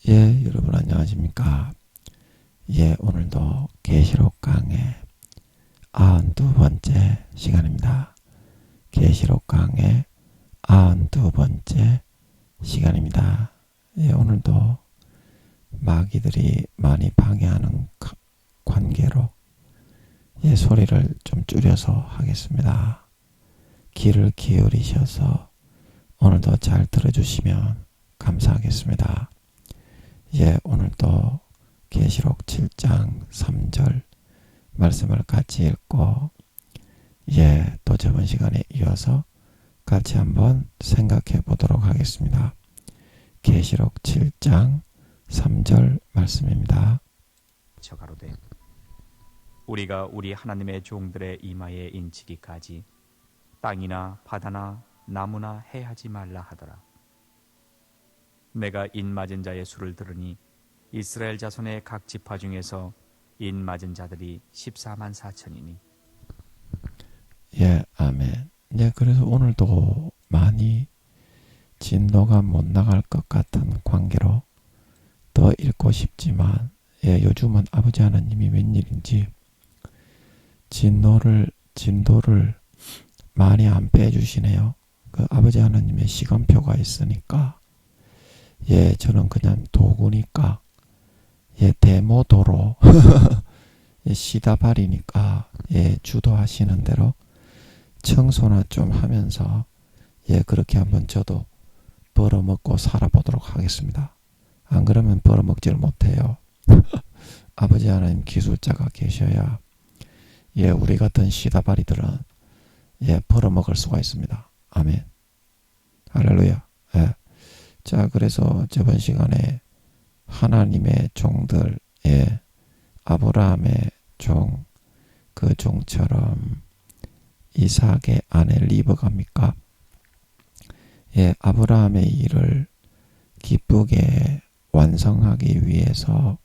예, 여러분 안녕하십니까? 예, 오늘도 계시록 강의 92번째 시간입니다. 계시록 강의 92번째 시간입니다. 예, 오늘도 마귀들이 많이 방해하는 관계로 예, 소리를 좀 줄여서 하겠습니다. 귀를 기울이셔서 오늘도 잘 들어주시면 감사하겠습니다. 예, 오늘도 계시록 7장 3절 말씀을 같이 읽고 예, 또 저번 시간에 이어서 같이 한번 생각해 보도록 하겠습니다. 계시록 7장 3절 말씀입니다. 가로되 우리가 우리 하나님의 종들의 이마에 인치기까지 땅이나 바다나 나무나 해하지 말라 하더라. 내가 인맞은 자의 수를 들으니 이스라엘 자손의 각 지파 중에서 인맞은 자들이 14만 4천이니. 예, 아멘. 예, 그래서 오늘도 많이 진도가 못 나갈 것 같은 관계로 더 읽고 싶지만 예, 요즘은 아버지 하나님이 웬일인지 진도를 많이 안 빼주시네요. 그 아버지 하나님의 시간표가 있으니까 예, 저는 그냥 도구니까 예, 데모도로 예, 시다발이니까 예, 주도하시는 대로 청소나 좀 하면서 예, 그렇게 한번 저도 벌어먹고 살아보도록 하겠습니다. 안 그러면 벌어먹지를 못해요. 아버지 하나님 기술자가 계셔야 예, 우리 같은 시다발이들은 예, 벌어먹을 수가 있습니다. 아멘. 할렐루야. 예. 자, 그래서 저번 시간에 하나님의 종들, 예, 아브라함의 종, 그 종처럼 이삭의 아내 리브가입니까? 예, 아브라함의 일을 기쁘게 완성하기 위해서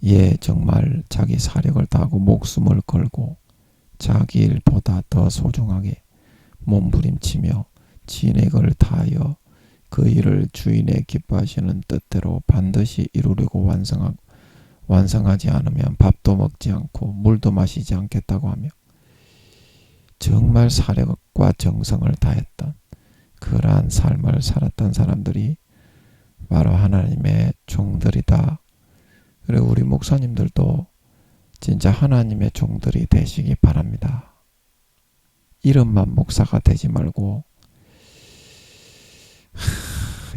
예, 정말 자기 사력을 다하고 목숨을 걸고 자기 일보다 더 소중하게 몸부림치며 진액을 다하여 그 일을 주인의 기뻐하시는 뜻대로 반드시 이루려고 완성하지 않으면 밥도 먹지 않고 물도 마시지 않겠다고 하며 정말 사력과 정성을 다했던 그러한 삶을 살았던 사람들이 바로 하나님의 종들이다. 그리고 우리 목사님들도 진짜 하나님의 종들이 되시기 바랍니다. 이름만 목사가 되지 말고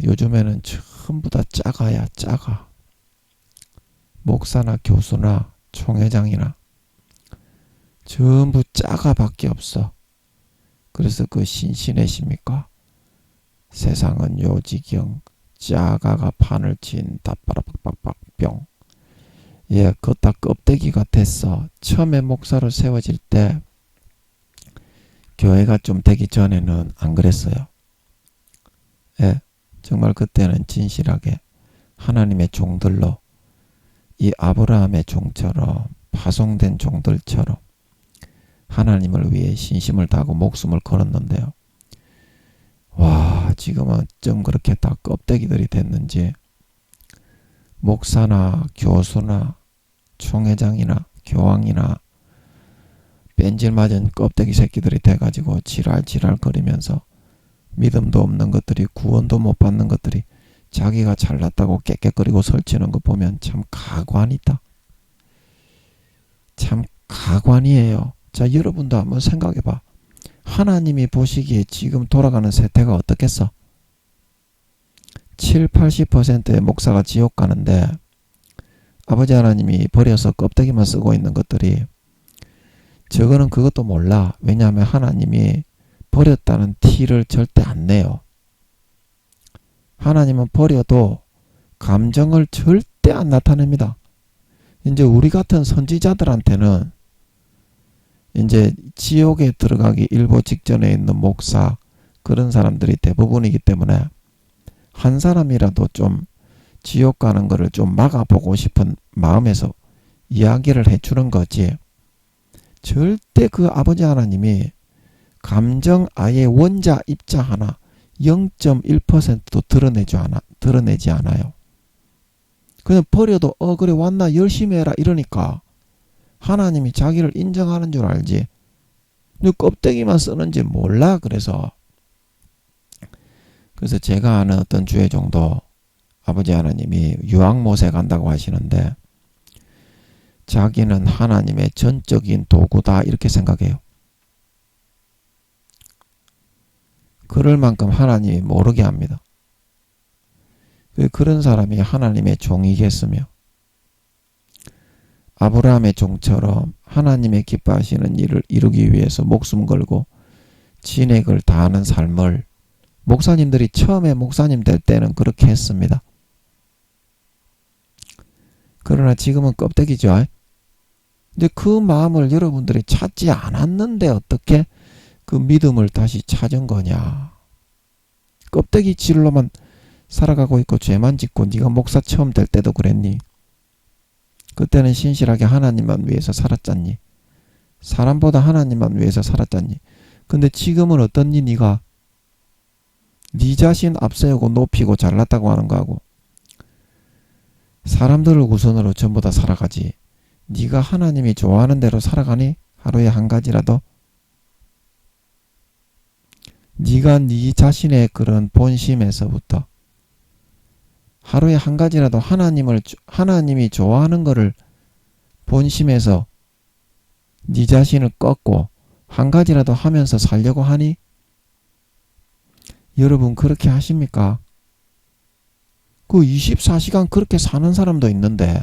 요즘에는 전부 다 작아야 작아. 목사나 교수나 총회장이나 전부 작아밖에 없어. 그래서 그 신신해십니까? 세상은 요지경 작아가 판을 친 다빠라박박병. 예, 그거 다 껍데기 같았어. 처음에 목사로 세워질 때 교회가 좀 되기 전에는 안 그랬어요. 예, 정말 그때는 진실하게 하나님의 종들로 이 아브라함의 종처럼 파송된 종들처럼 하나님을 위해 신심을 다하고 목숨을 걸었는데요. 와, 지금은 좀 그렇게 다 껍데기들이 됐는지 목사나 교수나 총회장이나 교황이나 뺀질 맞은 껍데기 새끼들이 돼가지고 지랄지랄 거리면서 믿음도 없는 것들이 구원도 못 받는 것들이 자기가 잘났다고 깨깨거리고 설치는 거 보면 참 가관이다. 참 가관이에요. 자, 여러분도 한번 생각해봐. 하나님이 보시기에 지금 돌아가는 세태가 어떻겠어? 7, 80%의 목사가 지옥 가는데 아버지 하나님이 버려서 껍데기만 쓰고 있는 것들이 저거는 그것도 몰라. 왜냐하면 하나님이 버렸다는 티를 절대 안 내요. 하나님은 버려도 감정을 절대 안 나타냅니다. 이제 우리 같은 선지자들한테는 이제 지옥에 들어가기 일보 직전에 있는 목사 그런 사람들이 대부분이기 때문에 한 사람이라도 좀 지옥 가는 거를 좀 막아보고 싶은 마음에서 이야기를 해주는 거지. 절대 그 아버지 하나님이 감정 아예 원자 입자 하나 0.1%도 드러내지 않아요. 그냥 버려도 그래 왔나 열심히 해라 이러니까 하나님이 자기를 인정하는 줄 알지. 근데 껍데기만 쓰는지 몰라. 그래서 제가 아는 어떤 주의 종도 아버지 하나님이 유황못에 간다고 하시는데 자기는 하나님의 전적인 도구다 이렇게 생각해요. 그럴 만큼 하나님이 모르게 합니다. 그런 사람이 하나님의 종이겠으며 아브라함의 종처럼 하나님의 기뻐하시는 일을 이루기 위해서 목숨 걸고 진액을 다하는 삶을 목사님들이 처음에 목사님 될 때는 그렇게 했습니다. 그러나 지금은 껍데기죠. 근데 그 마음을 여러분들이 찾지 않았는데 어떻게 그 믿음을 다시 찾은 거냐. 껍데기 질로만 살아가고 있고 죄만 짓고 네가 목사 처음 될 때도 그랬니? 그때는 신실하게 하나님만 위해서 살았잖니? 사람보다 하나님만 위해서 살았잖니? 근데 지금은 어떻니 네가? 네 자신 앞세우고 높이고 잘났다고 하는 거하고 사람들을 우선으로 전부 다 살아가지. 네가 하나님이 좋아하는 대로 살아가니? 하루에 한 가지라도? 네가 네 자신의 그런 본심에서부터 하루에 한 가지라도 하나님이 좋아하는 거를 본심에서 네 자신을 꺾고 한 가지라도 하면서 살려고 하니? 여러분 그렇게 하십니까? 그 24시간 그렇게 사는 사람도 있는데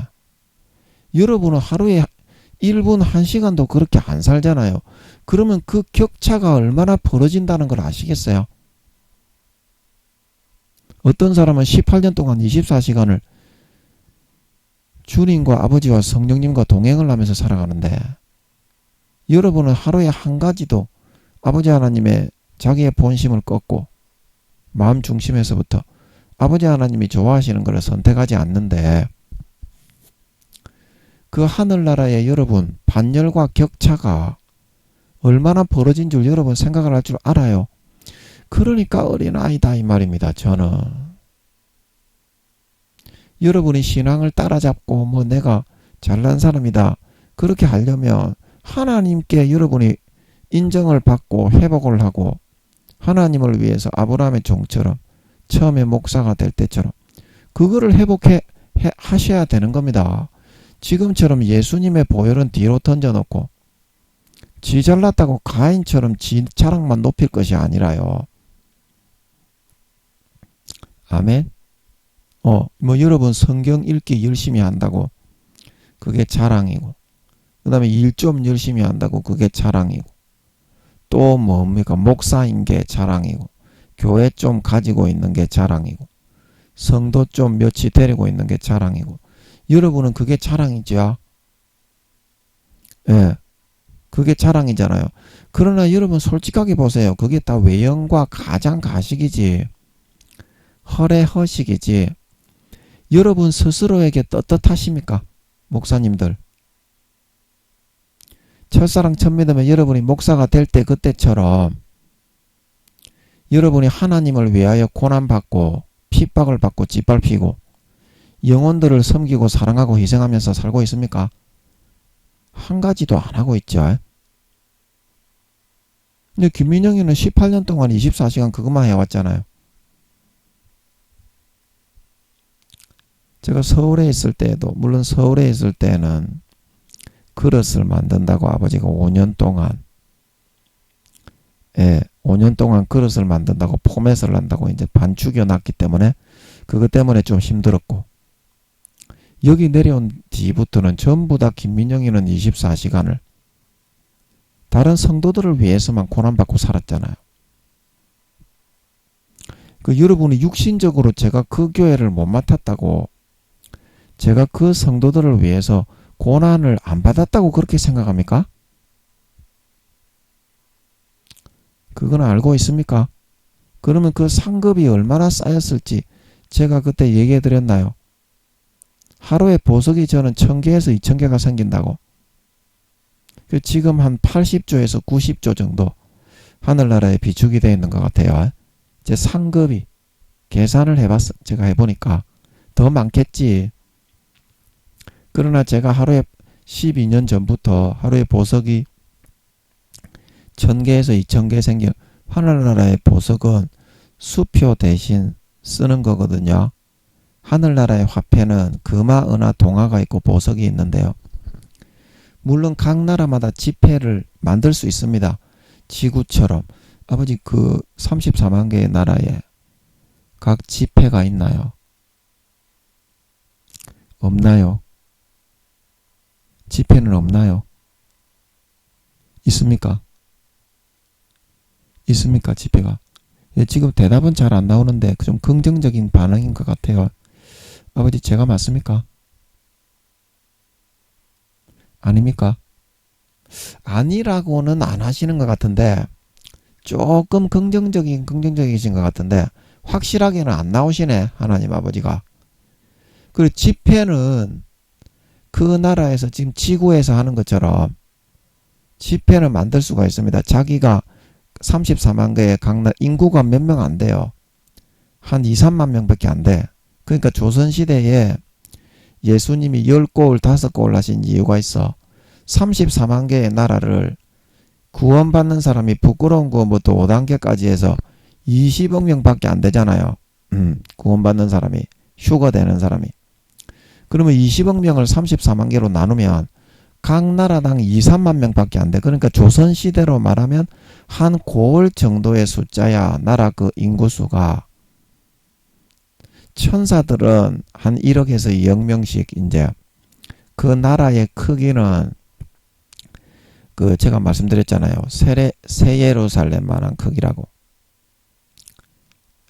여러분은 하루에 1분 1시간도 그렇게 안 살잖아요. 그러면 그 격차가 얼마나 벌어진다는 걸 아시겠어요? 어떤 사람은 18년 동안 24시간을 주님과 아버지와 성령님과 동행을 하면서 살아가는데 여러분은 하루에 한 가지도 아버지 하나님의 자기의 본심을 꺾고 마음 중심에서부터 아버지 하나님이 좋아하시는 것을 선택하지 않는데 그 하늘나라의 여러분 반열과 격차가 얼마나 벌어진 줄 여러분 생각을 할 줄 알아요. 그러니까 어린아이다 이 말입니다. 저는 여러분이 신앙을 따라잡고 뭐 내가 잘난 사람이다 그렇게 하려면 하나님께 여러분이 인정을 받고 회복을 하고 하나님을 위해서 아브라함의 종처럼 처음에 목사가 될 때처럼 그거를 하셔야 되는 겁니다. 지금처럼 예수님의 보혈은 뒤로 던져놓고 지 잘났다고 가인처럼 지 자랑만 높일 것이 아니라요. 아멘. 뭐 여러분 성경 읽기 열심히 한다고 그게 자랑이고 그 다음에 일 좀 열심히 한다고 그게 자랑이고 또 뭡니까 목사인 게 자랑이고 교회 좀 가지고 있는 게 자랑이고 성도 좀 몇이 데리고 있는 게 자랑이고 여러분은 그게 자랑이죠. 예, 그게 자랑이잖아요. 그러나 여러분 솔직하게 보세요. 그게 다 외형과 가장 가식이지 허례 허식이지 여러분 스스로에게 떳떳하십니까? 목사님들 첫사랑 첫 믿으면 여러분이 목사가 될 때 그때처럼 여러분이 하나님을 위하여 고난받고 핍박을 받고 짓밟히고 영혼들을 섬기고 사랑하고 희생하면서 살고 있습니까? 한 가지도 안 하고 있죠. 근데 김민영이는 18년 동안 24시간 그것만 해왔잖아요. 제가 서울에 있을 때에도 물론 서울에 있을 때는 그릇을 만든다고 아버지가 5년 동안 5년 동안 그릇을 만든다고 포맷을 한다고 이제 반죽여 놨기 때문에 그것 때문에 좀 힘들었고 여기 내려온 뒤부터는 전부 다 김민영이는 24시간을 다른 성도들을 위해서만 고난받고 살았잖아요. 그 여러분이 육신적으로 제가 그 교회를 못 맡았다고 제가 그 성도들을 위해서 고난을 안 받았다고 그렇게 생각합니까? 그건 알고 있습니까? 그러면 그 상급이 얼마나 쌓였을지 제가 그때 얘기해 드렸나요? 하루에 보석이 저는 1000개에서 2000개가 생긴다고. 지금 한 80조에서 90조 정도 하늘나라에 비축이 되어 있는 것 같아요. 제 상급이 계산을 제가 해보니까 더 많겠지. 그러나 제가 하루에 12년 전부터 하루에 보석이 1000개에서 2000개 생겨. 하늘나라의 보석은 수표 대신 쓰는 거거든요. 하늘나라의 화폐는 금화, 은화, 동화가 있고 보석이 있는데요. 물론 각 나라마다 지폐를 만들 수 있습니다. 지구처럼. 아버지 그 34만 개의 나라에 각 지폐가 있나요? 없나요? 지폐는 없나요? 있습니까? 있습니까? 지폐가? 예, 지금 대답은 잘 안 나오는데 좀 긍정적인 반응인 것 같아요. 아버지 제가 맞습니까? 아닙니까? 아니라고는 안 하시는 것 같은데 조금 긍정적이신 것 같은데 확실하게는 안 나오시네. 하나님 아버지가. 그리고 지폐는 그 나라에서 지금 지구에서 하는 것처럼 지폐를 만들 수가 있습니다. 자기가 34만 개의 각 나라 인구가 몇 명 안 돼요. 한 2, 3만 명밖에 안 돼. 그러니까 조선시대에 예수님이 10골, 5골 하신 이유가 있어. 34만 개의 나라를 구원받는 사람이 부끄러운 구원부터 5단계까지 해서 20억 명밖에 안 되잖아요. 구원받는 사람이, 휴거되는 사람이. 그러면 20억 명을 34만 개로 나누면 각 나라당 2, 3만 명밖에 안 돼. 그러니까 조선시대로 말하면 한 고을 정도의 숫자야. 나라 그 인구수가. 천사들은 한 1억에서 2억 명씩 이제 그 나라의 크기는 그 제가 말씀드렸잖아요. 새 예루살렘만한 크기라고.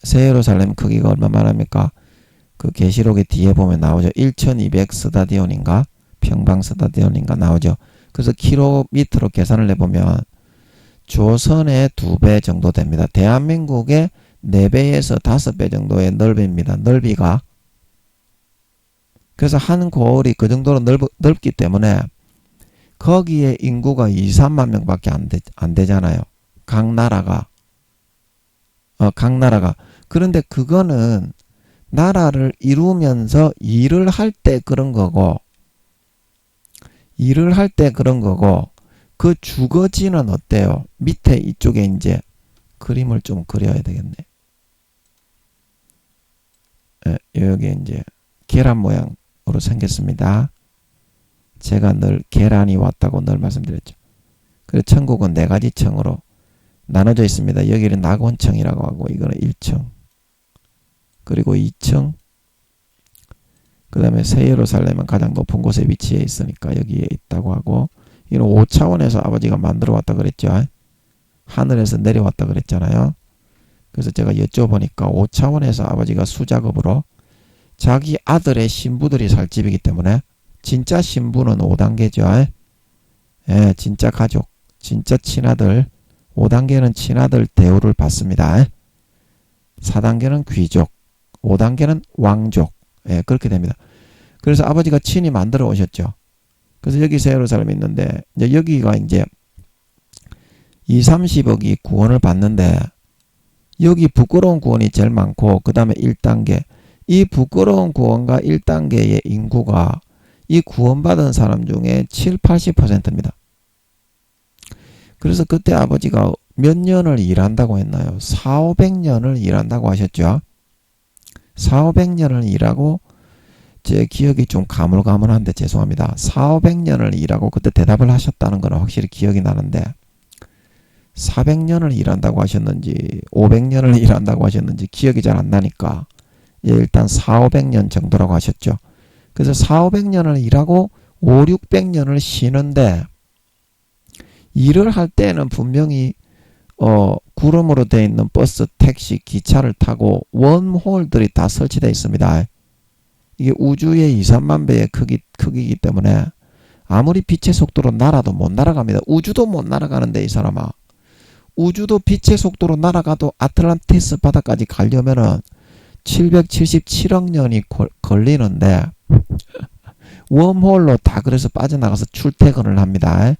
새 예루살렘 크기가 얼마만 합니까? 그 계시록의 뒤에 보면 나오죠. 1200 스타디온인가? 평방 스타디온인가 나오죠. 그래서 킬로미터로 계산을 해보면 조선의 2배 정도 됩니다. 대한민국의 4배에서 5배 정도의 넓이입니다. 넓이가. 그래서 한 고을이 그 정도로 넓기 때문에 거기에 인구가 2, 3만 명밖에 안 되잖아요. 각 나라가. 그런데 그거는 나라를 이루면서 일을 할 때 그런 거고, 그 주거지는 어때요? 밑에 이쪽에 이제 그림을 좀 그려야 되겠네. 여기 이제 계란 모양으로 생겼습니다. 제가 늘 계란이 왔다고 늘 말씀드렸죠. 그래서 천국은 4가지 층으로 나눠져 있습니다. 여기는 낙원층이라고 하고, 이거는 1층, 그리고 2층, 그 다음에 새 예루살렘은 가장 높은 곳에 위치해 있으니까 여기에 있다고 하고, 이는 5차원에서 아버지가 만들어 왔다 그랬죠. 하늘에서 내려왔다 그랬잖아요. 그래서 제가 여쭤보니까 5차원에서 아버지가 수작업으로 자기 아들의 신부들이 살 집이기 때문에 진짜 신부는 5단계죠. 예, 진짜 가족, 진짜 친아들. 5단계는 친아들 대우를 받습니다. 4단계는 귀족, 5단계는 왕족. 예, 그렇게 됩니다. 그래서 아버지가 친히 만들어 오셨죠. 그래서 여기 새 예루살렘이 있는데, 이제 여기가 이제 2, 30억이 구원을 받는데, 여기 부끄러운 구원이 제일 많고, 그 다음에 1단계. 이 부끄러운 구원과 1단계의 인구가 이 구원받은 사람 중에 7, 80%입니다. 그래서 그때 아버지가 몇 년을 일한다고 했나요? 4, 500년을 일한다고 하셨죠. 4, 500년을 일하고, 제 기억이 좀 가물가물한데 죄송합니다. 4, 500년을 일하고 그때 대답을 하셨다는 건 확실히 기억이 나는데 400년을 일한다고 하셨는지 500년을 일한다고 하셨는지 기억이 잘 안 나니까 일단 4, 500년 정도라고 하셨죠. 그래서 4, 500년을 일하고 5, 600년을 쉬는데 일을 할 때는 분명히 구름으로 되어 있는 버스, 택시, 기차를 타고 웜홀들이 다 설치되어 있습니다. 이게 우주의 2, 3만 배의 크기이기 때문에 아무리 빛의 속도로 날아도 못 날아갑니다. 우주도 못 날아가는데 이 사람아. 우주도 빛의 속도로 날아가도 아틀란티스 바다까지 가려면은 777억 년이 걸리는데 웜홀로 다 그래서 빠져나가서 출퇴근을 합니다.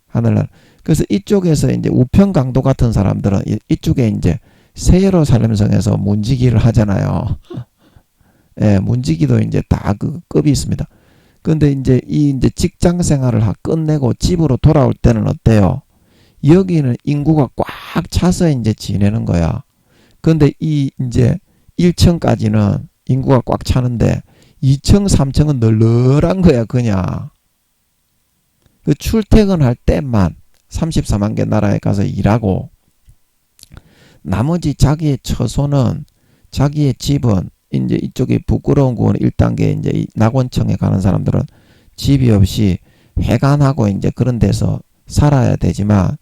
하늘날. 그래서 이쪽에서 이제 우편 강도 같은 사람들은 이쪽에 이제 새 예루살렘성에서 문지기를 하잖아요. 예, 문지기도 이제 다 그 급이 있습니다. 근데 이제 직장 생활을 끝내고 집으로 돌아올 때는 어때요? 여기는 인구가 꽉 차서 이제 지내는 거야. 근데 이제 1층까지는 인구가 꽉 차는데 2층, 3층은 널널한 거야, 그냥. 그 출퇴근할 때만 34만 개 나라에 가서 일하고, 나머지 자기의 처소는, 자기의 집은, 이제 이쪽에 부끄러운 구원 1단계 이제 낙원청에 가는 사람들은 집이 없이 회관하고 이제 그런 데서 살아야 되지만,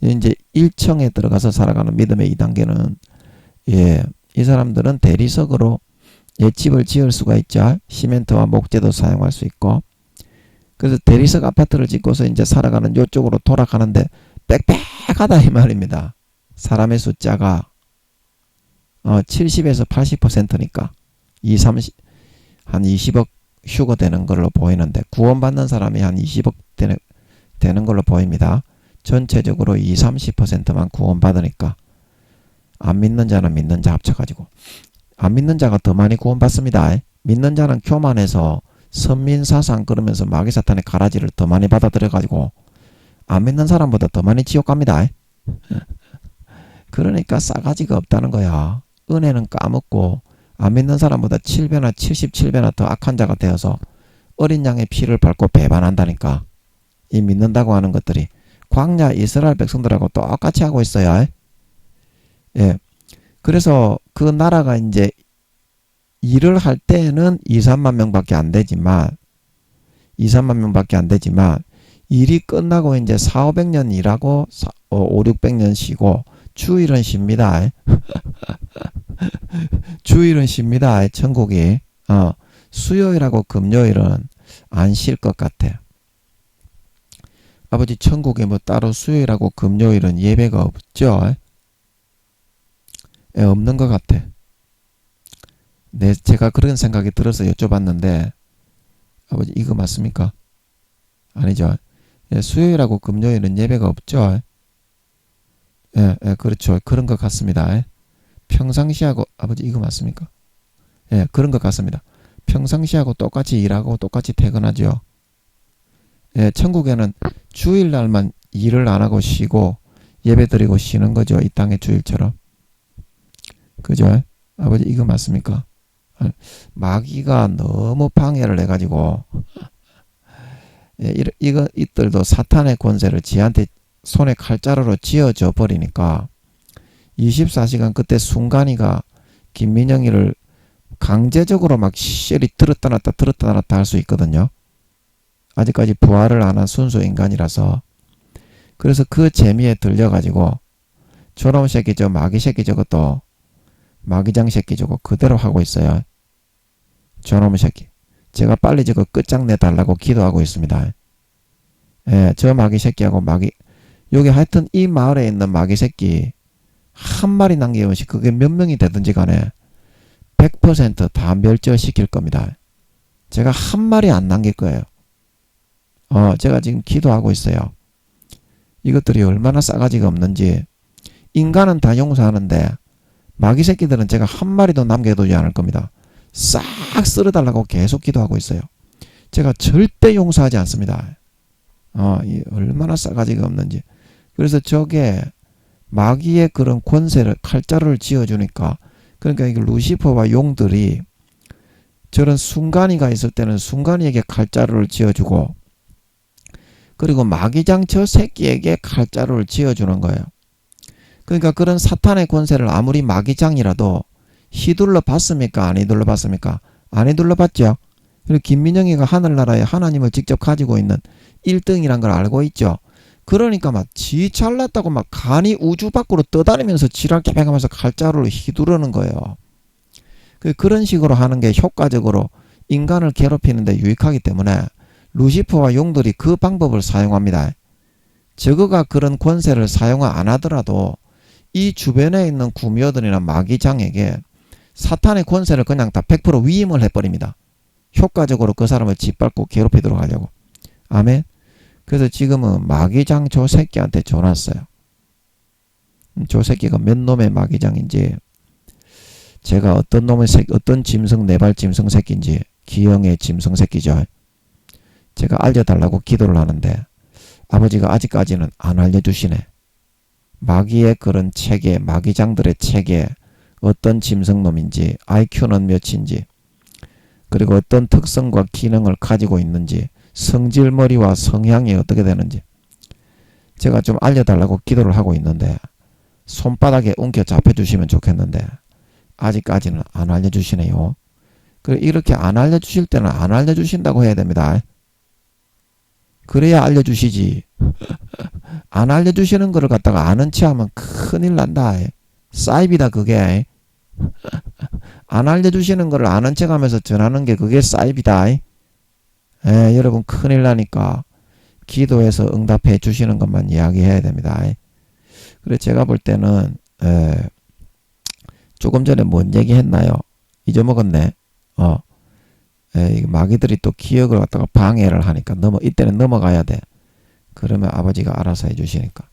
이제 1층에 들어가서 살아가는 믿음의 2단계는, 이 사람들은 대리석으로 집을 지을 수가 있죠. 시멘트와 목재도 사용할 수 있고. 그래서 대리석 아파트를 짓고서 이제 살아가는 요쪽으로 돌아가는데 빽빽하다 이 말입니다. 사람의 숫자가 70에서 80%니까 한 20억 휴거 되는 걸로 보이는데, 구원받는 사람이 한 20억 되는 걸로 보입니다. 전체적으로 20-30%만 구원받으니까 안 믿는 자는 믿는 자 합쳐가지고, 안 믿는 자가 더 많이 구원받습니다. 믿는 자는 교만해서 선민사상 그러면서 마귀사탄의 가라지를 더 많이 받아들여가지고 안 믿는 사람보다 더 많이 지옥 갑니다. 그러니까 싸가지가 없다는 거야. 은혜는 까먹고 안 믿는 사람보다 7배나 77배나 더 악한 자가 되어서 어린 양의 피를 밟고 배반한다니까. 이 믿는다고 하는 것들이 광야 이스라엘 백성들하고 똑같이 하고 있어요. 그래서 그 나라가 이제 일을 할 때는 2-3만 명밖에 안 되지만, 2-3만 명밖에 안 되지만, 일이 끝나고 이제 400-500년 일하고 500-600년 쉬고, 주일은 쉽니다. 주일은 쉽니다. 천국이. 수요일하고 금요일은 안 쉴 것 같아. 아버지, 천국에 뭐 따로 수요일하고 금요일은 예배가 없죠? 없는 것 같아. 제가 그런 생각이 들어서 여쭤봤는데, 아버지, 이거 맞습니까? 아니죠. 수요일하고 금요일은 예배가 없죠. 그렇죠. 그런 것 같습니다. 평상시하고, 아버지, 이거 맞습니까? 그런 것 같습니다. 평상시하고 똑같이 일하고 똑같이 퇴근하죠. 천국에는 주일날만 일을 안 하고 쉬고 예배 드리고 쉬는 거죠. 이 땅의 주일처럼. 그죠? 아버지, 이거 맞습니까? 마귀가 너무 방해를 해가지고, 이들도 사탄의 권세를 지한테 손에 칼자루로 쥐어줘 버리니까 24시간 그때 순간이가 김민영이를 강제적으로 막 시리 들었다 놨다 할 수 있거든요. 아직까지 부활을 안 한 순수 인간이라서. 그래서 그 재미에 들려가지고 저놈 새끼, 저 마귀 새끼 저것도 마귀장 새끼 저거 그대로 하고 있어요. 저놈 새끼. 제가 빨리 저거 끝장내달라고 기도하고 있습니다. 저 마귀 새끼하고 여기 하여튼 이 마을에 있는 마귀 새끼 한 마리 남김없이, 그게 몇 명이 되든지 간에 100% 다 멸절시킬 겁니다. 제가 한 마리 안 남길 거예요. 제가 지금 기도하고 있어요. 이것들이 얼마나 싸가지가 없는지. 인간은 다 용서하는데 마귀 새끼들은 제가 한 마리도 남겨두지 않을 겁니다. 싹 쓸어달라고 계속 기도하고 있어요. 제가 절대 용서하지 않습니다. 얼마나 싸가지가 없는지. 그래서 저게 마귀의 그런 권세를, 칼자루를 쥐어주니까, 그러니까 이게 루시퍼와 용들이 저런 순간이가 있을 때는 순간이에게 칼자루를 쥐어주고, 그리고 마귀장 저 새끼에게 칼자루를 쥐어주는 거예요. 그러니까 그런 사탄의 권세를 아무리 마귀장이라도 휘둘러 봤습니까? 안 휘둘러 봤습니까? 안 휘둘러 봤죠. 그리고 김민영이가 하늘나라에 하나님을 직접 가지고 있는 1등이란 걸 알고 있죠. 그러니까 막 지 잘났다고 막 간이 우주 밖으로 떠다니면서 지랄 깨백하면서 칼자루를 휘두르는 거예요. 그런 식으로 하는 게 효과적으로 인간을 괴롭히는데 유익하기 때문에 루시퍼와 용들이 그 방법을 사용합니다. 저거가 그런 권세를 사용 안 하더라도 이 주변에 있는 구미호들이나 마귀장에게 사탄의 권세를 그냥 다 100% 위임을 해버립니다. 효과적으로 그 사람을 짓밟고 괴롭히도록 하려고. 아멘. 그래서 지금은 마귀장 저 새끼한테 전화 왔어요. 저 새끼가 몇 놈의 마귀장인지, 제가 어떤 놈의 새끼, 어떤 짐승, 네발 짐승 새끼인지, 기형의 짐승 새끼죠. 제가 알려달라고 기도를 하는데 아버지가 아직까지는 안 알려주시네. 마귀의 그런 체계, 마귀장들의 체계, 어떤 짐승놈인지, IQ는 몇인지, 그리고 어떤 특성과 기능을 가지고 있는지, 성질머리와 성향이 어떻게 되는지 제가 좀 알려달라고 기도를 하고 있는데 손바닥에 웅켜 잡혀주시면 좋겠는데 아직까지는 안 알려주시네요. 그래, 이렇게 안 알려주실 때는 안 알려주신다고 해야 됩니다. 그래야 알려주시지. 안 알려주시는 거를 갖다가 아는 체 하면 큰일 난다. 사이비다 그게. 안 알려주시는 거를 아는 척 하면서 전하는 게 그게 사이비다. 여러분 큰일 나니까 기도해서 응답해 주시는 것만 이야기해야 됩니다. 그래 제가 볼 때는 조금 전에 뭔 얘기 했나요? 잊어먹었네. 마귀들이 또 기억을 갖다가 방해를 하니까 이때는 넘어가야 돼. 그러면 아버지가 알아서 해주시니까.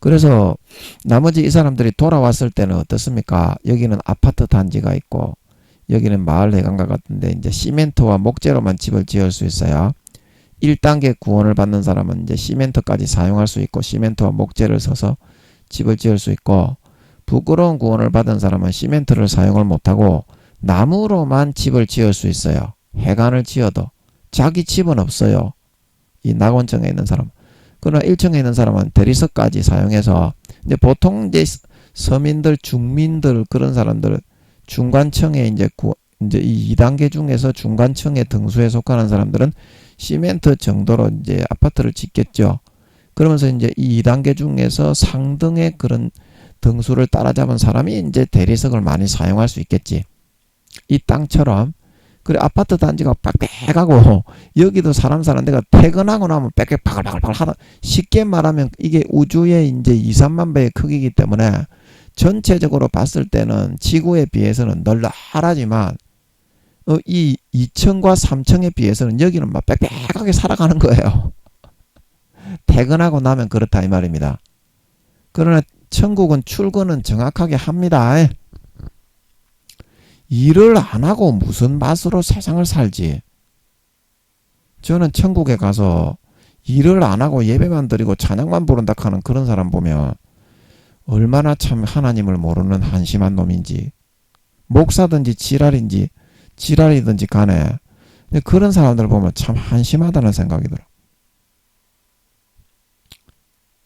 그래서 나머지 이 사람들이 돌아왔을 때는 어떻습니까? 여기는 아파트 단지가 있고 여기는 마을 해관과 같은데 이제 시멘트와 목재로만 집을 지을 수 있어요. 1단계 구원을 받는 사람은 이제 시멘트까지 사용할 수 있고 시멘트와 목재를 써서 집을 지을 수 있고, 부끄러운 구원을 받은 사람은 시멘트를 사용을 못하고 나무로만 집을 지을 수 있어요. 해관을 지어도 자기 집은 없어요. 이 낙원층에 있는 사람. 그러나 1층에 있는 사람은 대리석까지 사용해서 이제 보통 이제 서민들, 중민들 그런 사람들 중간층에 이제 이 2단계 중에서 중간층의 등수에 속하는 사람들은 시멘트 정도로 이제 아파트를 짓겠죠. 그러면서 이제 이 2단계 중에서 상등의 그런 등수를 따라잡은 사람이 이제 대리석을 많이 사용할 수 있겠지. 이 땅처럼. 그래 아파트 단지가 빽빽하고 여기도 사람 사는 데가 퇴근하고 나면 빽빽 바글바글 하다. 쉽게 말하면 이게 우주의 이제 2, 3만 배의 크기이기 때문에 전체적으로 봤을 때는 지구에 비해서는 널널하지만 이 2층과 3층에 비해서는 여기는 막 빽빽하게 살아가는 거예요. 퇴근하고 나면 그렇다 이 말입니다. 그러나 천국은 출근은 정확하게 합니다. 일을 안 하고 무슨 맛으로 세상을 살지. 저는 천국에 가서 일을 안 하고 예배만 드리고 찬양만 부른다 하는 그런 사람 보면 얼마나 참 하나님을 모르는 한심한 놈인지, 목사든지 지랄이든지 간에 그런 사람들 보면 참 한심하다는 생각이 들어.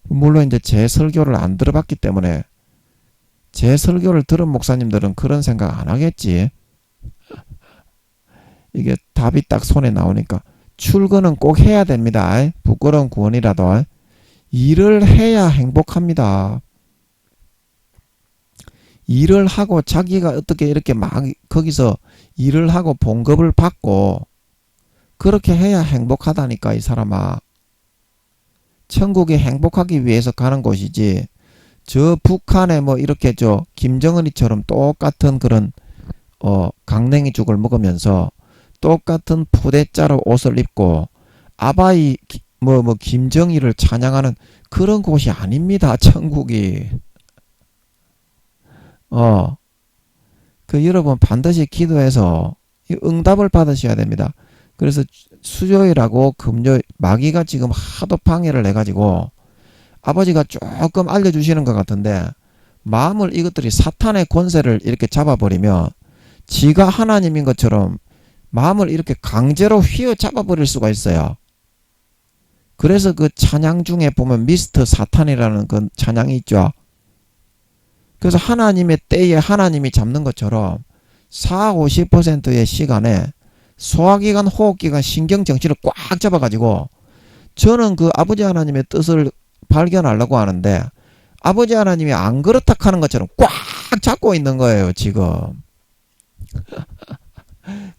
물론 이제 제 설교를 안 들어봤기 때문에 제 설교를 들은 목사님들은 그런 생각 안 하겠지. 이게 답이 딱 손에 나오니까 출근은 꼭 해야 됩니다. 부끄러운 구원이라도 일을 해야 행복합니다. 일을 하고 자기가 어떻게 이렇게 막 거기서 일을 하고 봉급을 받고 그렇게 해야 행복하다니까 이 사람아. 천국에 행복하기 위해서 가는 곳이지 저 북한에 뭐 이렇게 저 김정은이처럼 똑같은 그런 강냉이죽을 먹으면서 똑같은 푸대자로 옷을 입고 아바이 뭐 김정일을 찬양하는 그런 곳이 아닙니다. 천국이. 여러분 반드시 기도해서 응답을 받으셔야 됩니다. 그래서 수요일하고 금요일 마귀가 지금 하도 방해를 해가지고 아버지가 조금 알려주시는 것 같은데 마음을 이것들이 사탄의 권세를 이렇게 잡아버리면 지가 하나님인 것처럼 마음을 이렇게 강제로 휘어잡아버릴 수가 있어요. 그래서 그 찬양 중에 보면 미스터 사탄이라는 그 찬양이 있죠. 그래서 하나님의 때에 하나님이 잡는 것처럼 40~50%의 시간에 소화기관, 호흡기관, 신경정신을 꽉 잡아가지고 저는 그 아버지 하나님의 뜻을 발견하려고 하는데 아버지 하나님이 안 그렇다 하는 것처럼 꽉 잡고 있는 거예요 지금.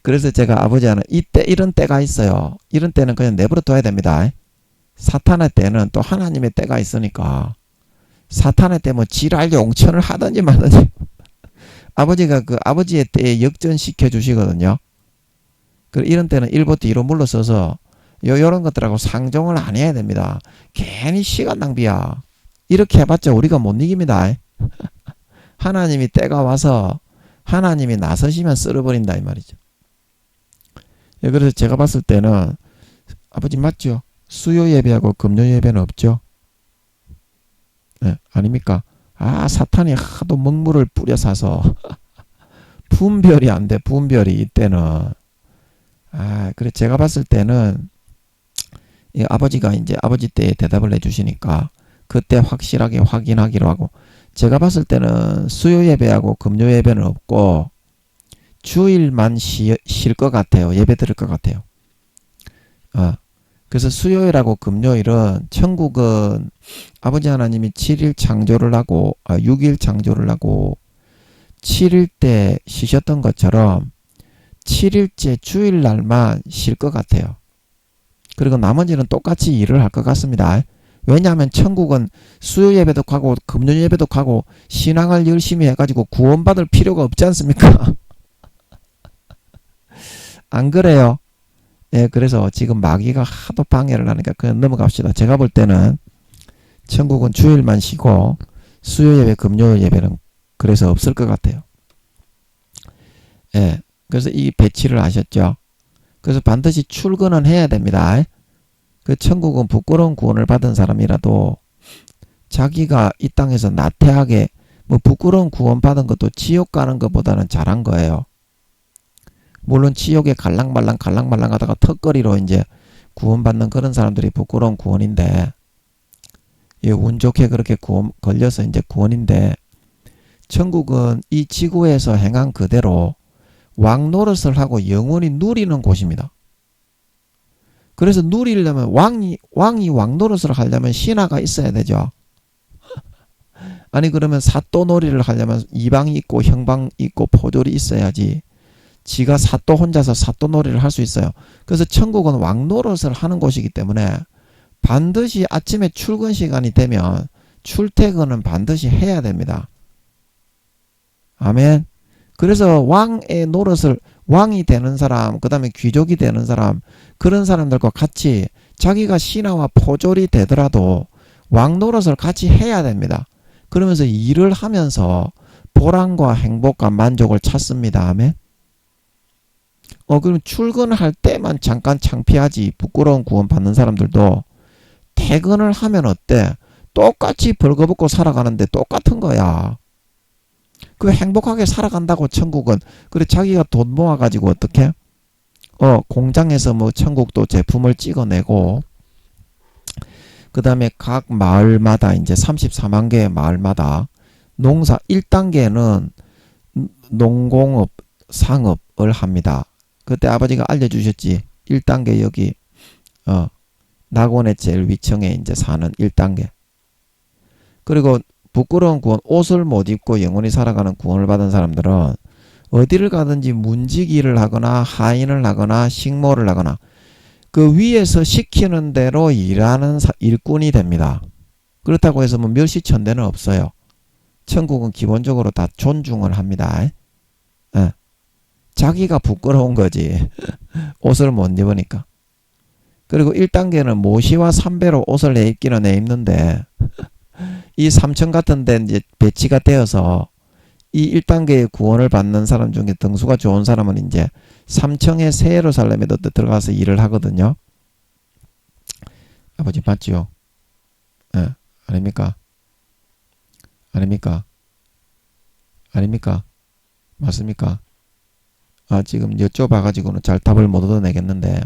그래서 제가 아버지 하나님 이때 이런 때가 있어요. 이런 때는 그냥 내버려 둬야 됩니다. 사탄의 때는 또 하나님의 때가 있으니까 사탄의 때 뭐 지랄 용천을 하든지 말든지 아버지가 그 아버지의 때에 역전시켜 주시거든요. 이런 때는 1부터 2로 물러서서 요런 것들하고 상종을 안 해야 됩니다. 괜히 시간 낭비야. 이렇게 해봤자 우리가 못 이깁니다. 하나님이 때가 와서 하나님이 나서시면 쓸어버린다 이 말이죠. 그래서 제가 봤을 때는 아버지 맞죠? 수요 예배하고 금요 예배는 없죠? 네, 아닙니까? 아, 사탄이 하도 먹물을 뿌려 사서 분별이 안 돼. 분별이 이때는. 아, 그래 제가 봤을 때는 이 아버지가 이제 아버지 때 대답을 해주시니까 그때 확실하게 확인하기로 하고, 제가 봤을 때는 수요 예배하고 금요 예배는 없고 주일만 쉴 것 같아요. 예배 드릴 것 같아요. 그래서 수요일하고 금요일은 천국은 아버지 하나님이 7일 창조를 하고 6일 창조를 하고 7일 때 쉬셨던 것처럼 7일째 주일날만 쉴 것 같아요. 그리고 나머지는 똑같이 일을 할 것 같습니다. 왜냐하면 천국은 수요 예배도 가고 금요 예배도 가고 신앙을 열심히 해가지고 구원받을 필요가 없지 않습니까? 안 그래요? 예, 그래서 지금 마귀가 하도 방해를 하니까 그냥 넘어갑시다. 제가 볼 때는 천국은 주일만 쉬고 수요 예배, 금요 예배는 그래서 없을 것 같아요. 예, 그래서 이 배치를 하셨죠. 그래서 반드시 출근은 해야 됩니다. 그 천국은 부끄러운 구원을 받은 사람이라도 자기가 이 땅에서 나태하게 뭐 부끄러운 구원 받은 것도 지옥 가는 것보다는 잘한 거예요. 물론 지옥에 갈랑말랑 하다가 턱걸이로 이제 구원받는 그런 사람들이 부끄러운 구원인데, 예, 운 좋게 그렇게 구원 걸려서 이제 구원인데, 천국은 이 지구에서 행한 그대로 왕 노릇을 하고 영원히 누리는 곳입니다. 그래서 누리려면 왕이 왕 노릇을 하려면 신하가 있어야 되죠. 아니 그러면 사또놀이를 하려면 이방이 있고 형방 있고 포졸이 있어야지 지가 사또 혼자서 사또놀이를 할 수 있어요. 그래서 천국은 왕 노릇을 하는 곳이기 때문에 반드시 아침에 출근 시간이 되면 출퇴근은 반드시 해야 됩니다. 아멘. 그래서 왕의 노릇을, 왕이 되는 사람, 그 다음에 귀족이 되는 사람, 그런 사람들과 같이 자기가 신하와 포졸이 되더라도 왕 노릇을 같이 해야 됩니다. 그러면서 일을 하면서 보람과 행복과 만족을 찾습니다. 아멘. 그럼 출근할 때만 잠깐 창피하지. 부끄러운 구원 받는 사람들도 퇴근을 하면 어때? 똑같이 벌거벗고 살아가는데 똑같은 거야. 그 행복하게 살아간다고 천국은. 그래 자기가 돈 모아가지고 어떻게? 공장에서 뭐 천국도 제품을 찍어내고, 그 다음에 각 마을마다 이제 34만 개의 마을마다 농사 1단계는 농공업, 상업을 합니다. 그때 아버지가 알려주셨지. 1단계 여기 낙원의 제일 위층에 이제 사는 1단계. 그리고 부끄러운 구원, 옷을 못 입고 영원히 살아가는 구원을 받은 사람들은 어디를 가든지 문지기를 하거나 하인을 하거나 식모를 하거나 그 위에서 시키는 대로 일하는 일꾼이 됩니다. 그렇다고 해서 뭐 멸시천대는 없어요. 천국은 기본적으로 다 존중을 합니다. 자기가 부끄러운 거지. 옷을 못 입으니까. 그리고 1단계는 모시와 삼배로 옷을 내 입기는 내 입는데 이 3층 같은 데 이제 배치가 되어서 이 1단계의 구원을 받는 사람 중에 등수가 좋은 사람은 이제 3층의 새 예루살렘에도 들어가서 일을 하거든요. 아버지 맞지요? 예, 아닙니까? 아닙니까? 아닙니까? 맞습니까? 지금 여쭤봐가지고는 잘 답을 못 얻어내겠는데,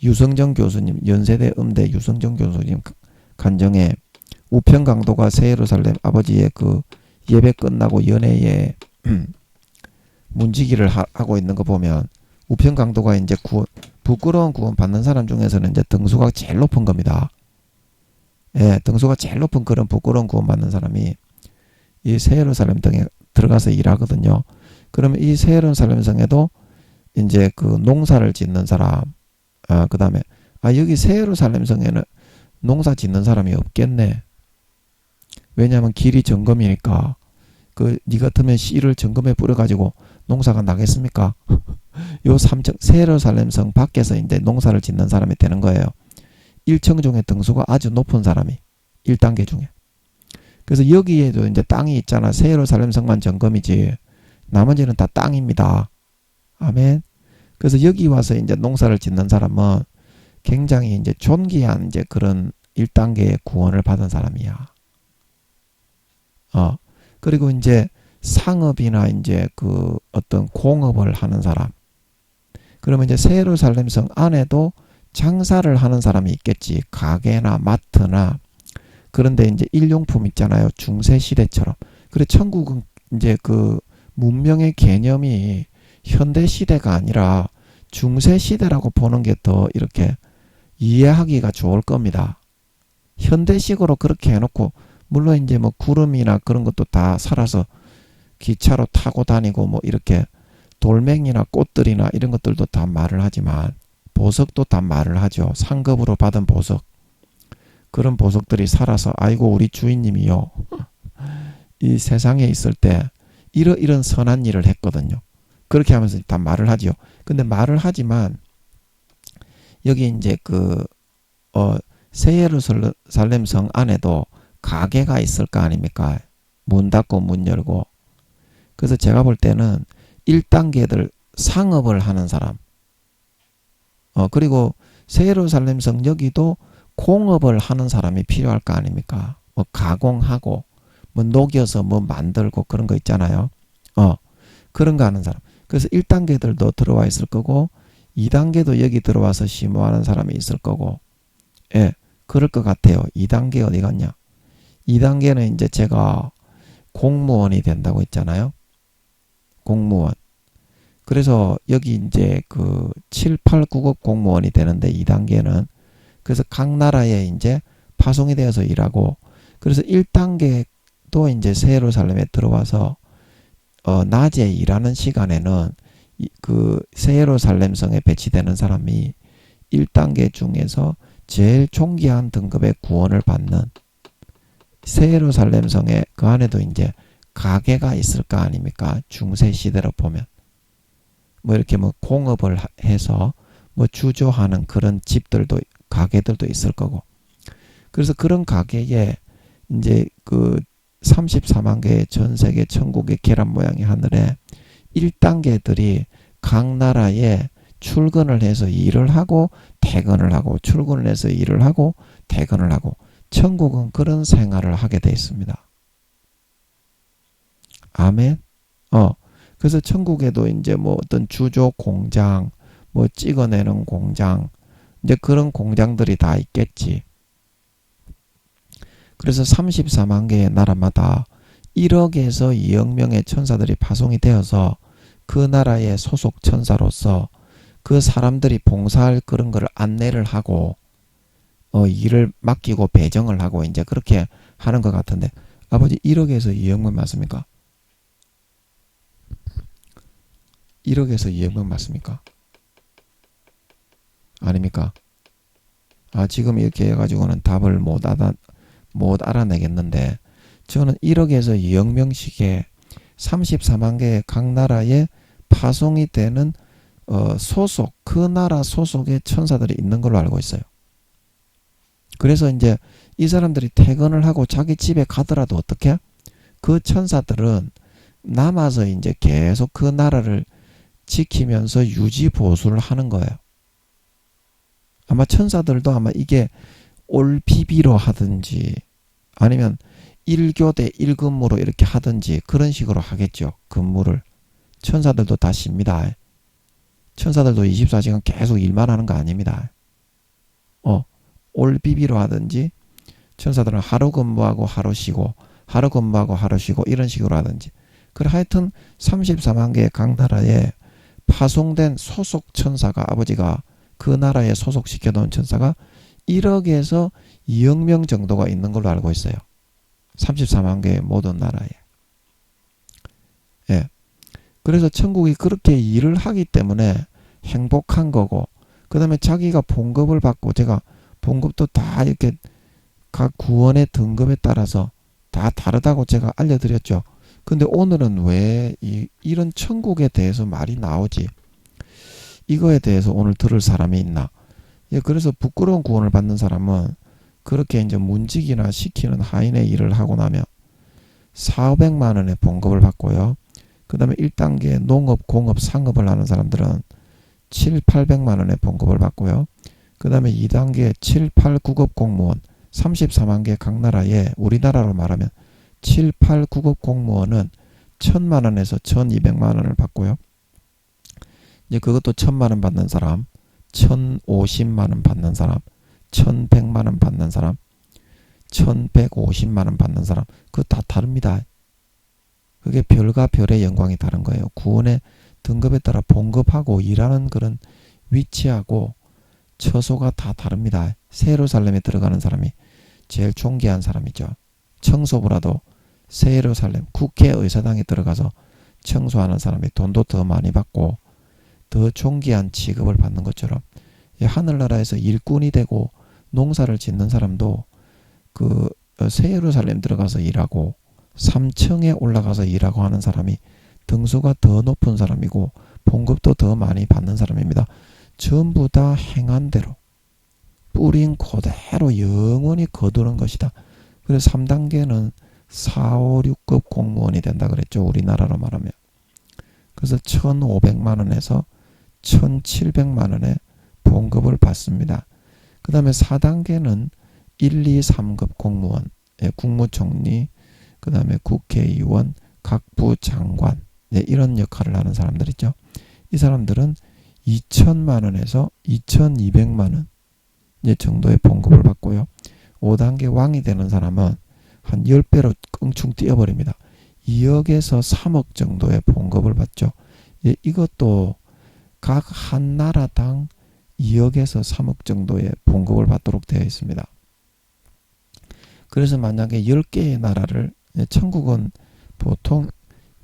유성정 교수님, 연세대 음대 유성정 교수님 간정에 우편강도가 새 예루살렘 아버지의 그 예배 끝나고 연회에 문지기를 하고 있는 거 보면 우편강도가 이제 부끄러운 구원 받는 사람 중에서는 이제 등수가 제일 높은 겁니다. 예, 등수가 제일 높은 그런 부끄러운 구원 받는 사람이 이 새 예루살렘 등에 들어가서 일하거든요. 그러면 이 새 예루살렘 성에도 이제 그 농사를 짓는 사람, 그 다음에 여기 새 예루살렘 성에는 농사 짓는 사람이 없겠네. 왜냐하면 길이 점검이니까. 니 같으면 씨를 점검에 뿌려가지고 농사가 나겠습니까? 요 3층 새 예루살렘 성 밖에서 이제 농사를 짓는 사람이 되는 거예요. 1층 중에 등수가 아주 높은 사람이 1단계 중에. 그래서 여기에도 이제 땅이 있잖아. 새 예루살렘 성만 점검이지 나머지는 다 땅입니다. 아멘. 그래서 여기 와서 이제 농사를 짓는 사람은 굉장히 이제 존귀한 이제 그런 1단계의 구원을 받은 사람이야. 그리고 이제 상업이나 이제 그 어떤 공업을 하는 사람. 그러면 이제 새 예루살렘 성 안에도 장사를 하는 사람이 있겠지. 가게나 마트나. 그런데 이제 일용품 있잖아요. 중세 시대처럼. 그래 천국은 이제 그 문명의 개념이 현대 시대가 아니라 중세 시대라고 보는 게 더 이렇게 이해하기가 좋을 겁니다. 현대식으로 그렇게 해놓고 물론 이제 뭐 구름이나 그런 것도 다 살아서 기차로 타고 다니고 뭐 이렇게 돌멩이나 꽃들이나 이런 것들도 다 말을 하지만 보석도 다 말을 하죠. 상급으로 받은 보석. 그런 보석들이 살아서 아이고 우리 주인님이요. 이 세상에 있을 때 이런 선한 일을 했거든요. 그렇게 하면서 다 말을 하지요. 근데 말을 하지만 여기 이제 새 예루살렘 성 안에도 가게가 있을 거 아닙니까? 문 닫고 문 열고. 그래서 제가 볼 때는 1단계들 상업을 하는 사람. 그리고 새 예루살렘 성 여기도 공업을 하는 사람이 필요할 거 아닙니까? 뭐 가공하고 뭐 녹여서 뭐 만들고 그런 거 있잖아요. 그런 거 하는 사람. 그래서 1단계들도 들어와 있을 거고 2단계도 여기 들어와서 심호하는 사람이 있을 거고. 예. 그럴 것 같아요. 2단계 어디 갔냐? 2단계는 이제 제가 공무원이 된다고 했잖아요. 공무원. 그래서 여기 이제 그 7, 8, 9급 공무원이 되는데 2단계는 그래서 각 나라에 이제 파송이 되어서 일하고 그래서 1단계도 이제 새 예루살렘에 들어와서 낮에 일하는 시간에는 그 새 예루살렘 성에 배치되는 사람이 1단계 중에서 제일 존귀한 등급의 구원을 받는 새 예루살렘 성에 그 안에도 이제 가게가 있을 거 아닙니까? 중세 시대로 보면 뭐 이렇게 뭐 공업을 해서 뭐 주조하는 그런 집들도 가게들도 있을 거고 그래서 그런 가게에 이제 그 34만 개의 전 세계 천국의 계란 모양의 하늘에 1단계들이 각 나라에 출근을 해서 일을 하고 퇴근을 하고 출근을 해서 일을 하고 퇴근을 하고 천국은 그런 생활을 하게 돼 있습니다. 아멘. 그래서 천국에도 이제 뭐 어떤 주조 공장, 뭐 찍어내는 공장, 이제 그런 공장들이 다 있겠지. 그래서 34만 개의 나라마다 1억에서 2억 명의 천사들이 파송이 되어서 그 나라의 소속 천사로서 그 사람들이 봉사할 그런 거를 안내를 하고 일을 맡기고 배정을 하고 이제 그렇게 하는 것 같은데 아버지 1억에서 2억만 맞습니까? 1억에서 2억만 맞습니까? 아닙니까? 지금 이렇게 해가지고는 답을 못 알아내겠는데 저는 1억에서 2억 명씩의 34만 개의 각 나라에 파송이 되는 그 나라 소속의 천사들이 있는 걸로 알고 있어요. 그래서 이제 이 사람들이 퇴근을 하고 자기 집에 가더라도 어떻게? 그 천사들은 남아서 이제 계속 그 나라를 지키면서 유지 보수를 하는 거예요. 아마 천사들도 아마 이게 올비비로 하든지 아니면 1교대 1근무로 이렇게 하든지 그런 식으로 하겠죠. 근무를. 천사들도 다 쉽니다. 천사들도 24시간 계속 일만 하는 거 아닙니다. 올비비로 하든지 천사들은 하루 근무하고 하루 쉬고 하루 근무하고 하루 쉬고 이런 식으로 하든지 그래 하여튼 34만 개의 각 나라에 파송된 소속 천사가 아버지가 그 나라에 소속시켜 놓은 천사가 1억에서 2억 명 정도가 있는 걸로 알고 있어요. 34만 개의 모든 나라에. 예. 그래서 천국이 그렇게 일을 하기 때문에 행복한 거고 그 다음에 자기가 봉급을 받고 제가 봉급도 다 이렇게 각 구원의 등급에 따라서 다 다르다고 제가 알려드렸죠. 근데 오늘은 왜 이런 천국에 대해서 말이 나오지? 이거에 대해서 오늘 들을 사람이 있나? 예, 그래서 부끄러운 구원을 받는 사람은 그렇게 이제 문직이나 시키는 하인의 일을 하고 나면 400만 원의 봉급을 받고요. 그 다음에 1단계 농업, 공업, 상업을 하는 사람들은 7, 800만 원의 봉급을 받고요. 그 다음에 2단계 7, 8, 9급 공무원 34만 개 각 나라에 우리나라로 말하면 7, 8, 9급 공무원은 1,000만원에서 1,200만원을 받고요. 이제 그것도 1,000만원 받는 사람, 1,050만원 받는 사람, 1,100만원 받는 사람, 1,150만원 받는 사람, 그거 다 다릅니다. 그게 별과 별의 영광이 다른 거예요. 구원의 등급에 따라 봉급하고 일하는 그런 위치하고 처소가 다 다릅니다. 새 예루살렘에 들어가는 사람이 제일 존귀한 사람이죠. 청소부라도 새 예루살렘 국회의사당에 들어가서 청소하는 사람이 돈도 더 많이 받고 더 존귀한 직업을 받는 것처럼 하늘나라에서 일꾼이 되고 농사를 짓는 사람도 그 새 예루살렘 들어가서 일하고 3층에 올라가서 일하고 하는 사람이 등수가 더 높은 사람이고 봉급도 더 많이 받는 사람입니다. 전부 다 행한 대로 뿌린 그대로 영원히 거두는 것이다. 그래서 3단계는 4, 5, 6급 공무원이 된다 그랬죠. 우리나라로 말하면. 그래서 1,500만원에서 1,700만원의 봉급을 받습니다. 그 다음에 4단계는 1, 2, 3급 공무원, 국무총리, 그 다음에 국회의원, 각부 장관, 이런 역할을 하는 사람들이죠. 이 사람들은 2,000만원에서 2,200만원 정도의 봉급을 받고요. 5단계 왕이 되는 사람은 한 10배로 껑충 뛰어버립니다. 2억에서 3억 정도의 봉급을 받죠. 이것도 각 한 나라당 2억에서 3억 정도의 봉급을 받도록 되어 있습니다. 그래서 만약에 10개의 나라를, 천국은 보통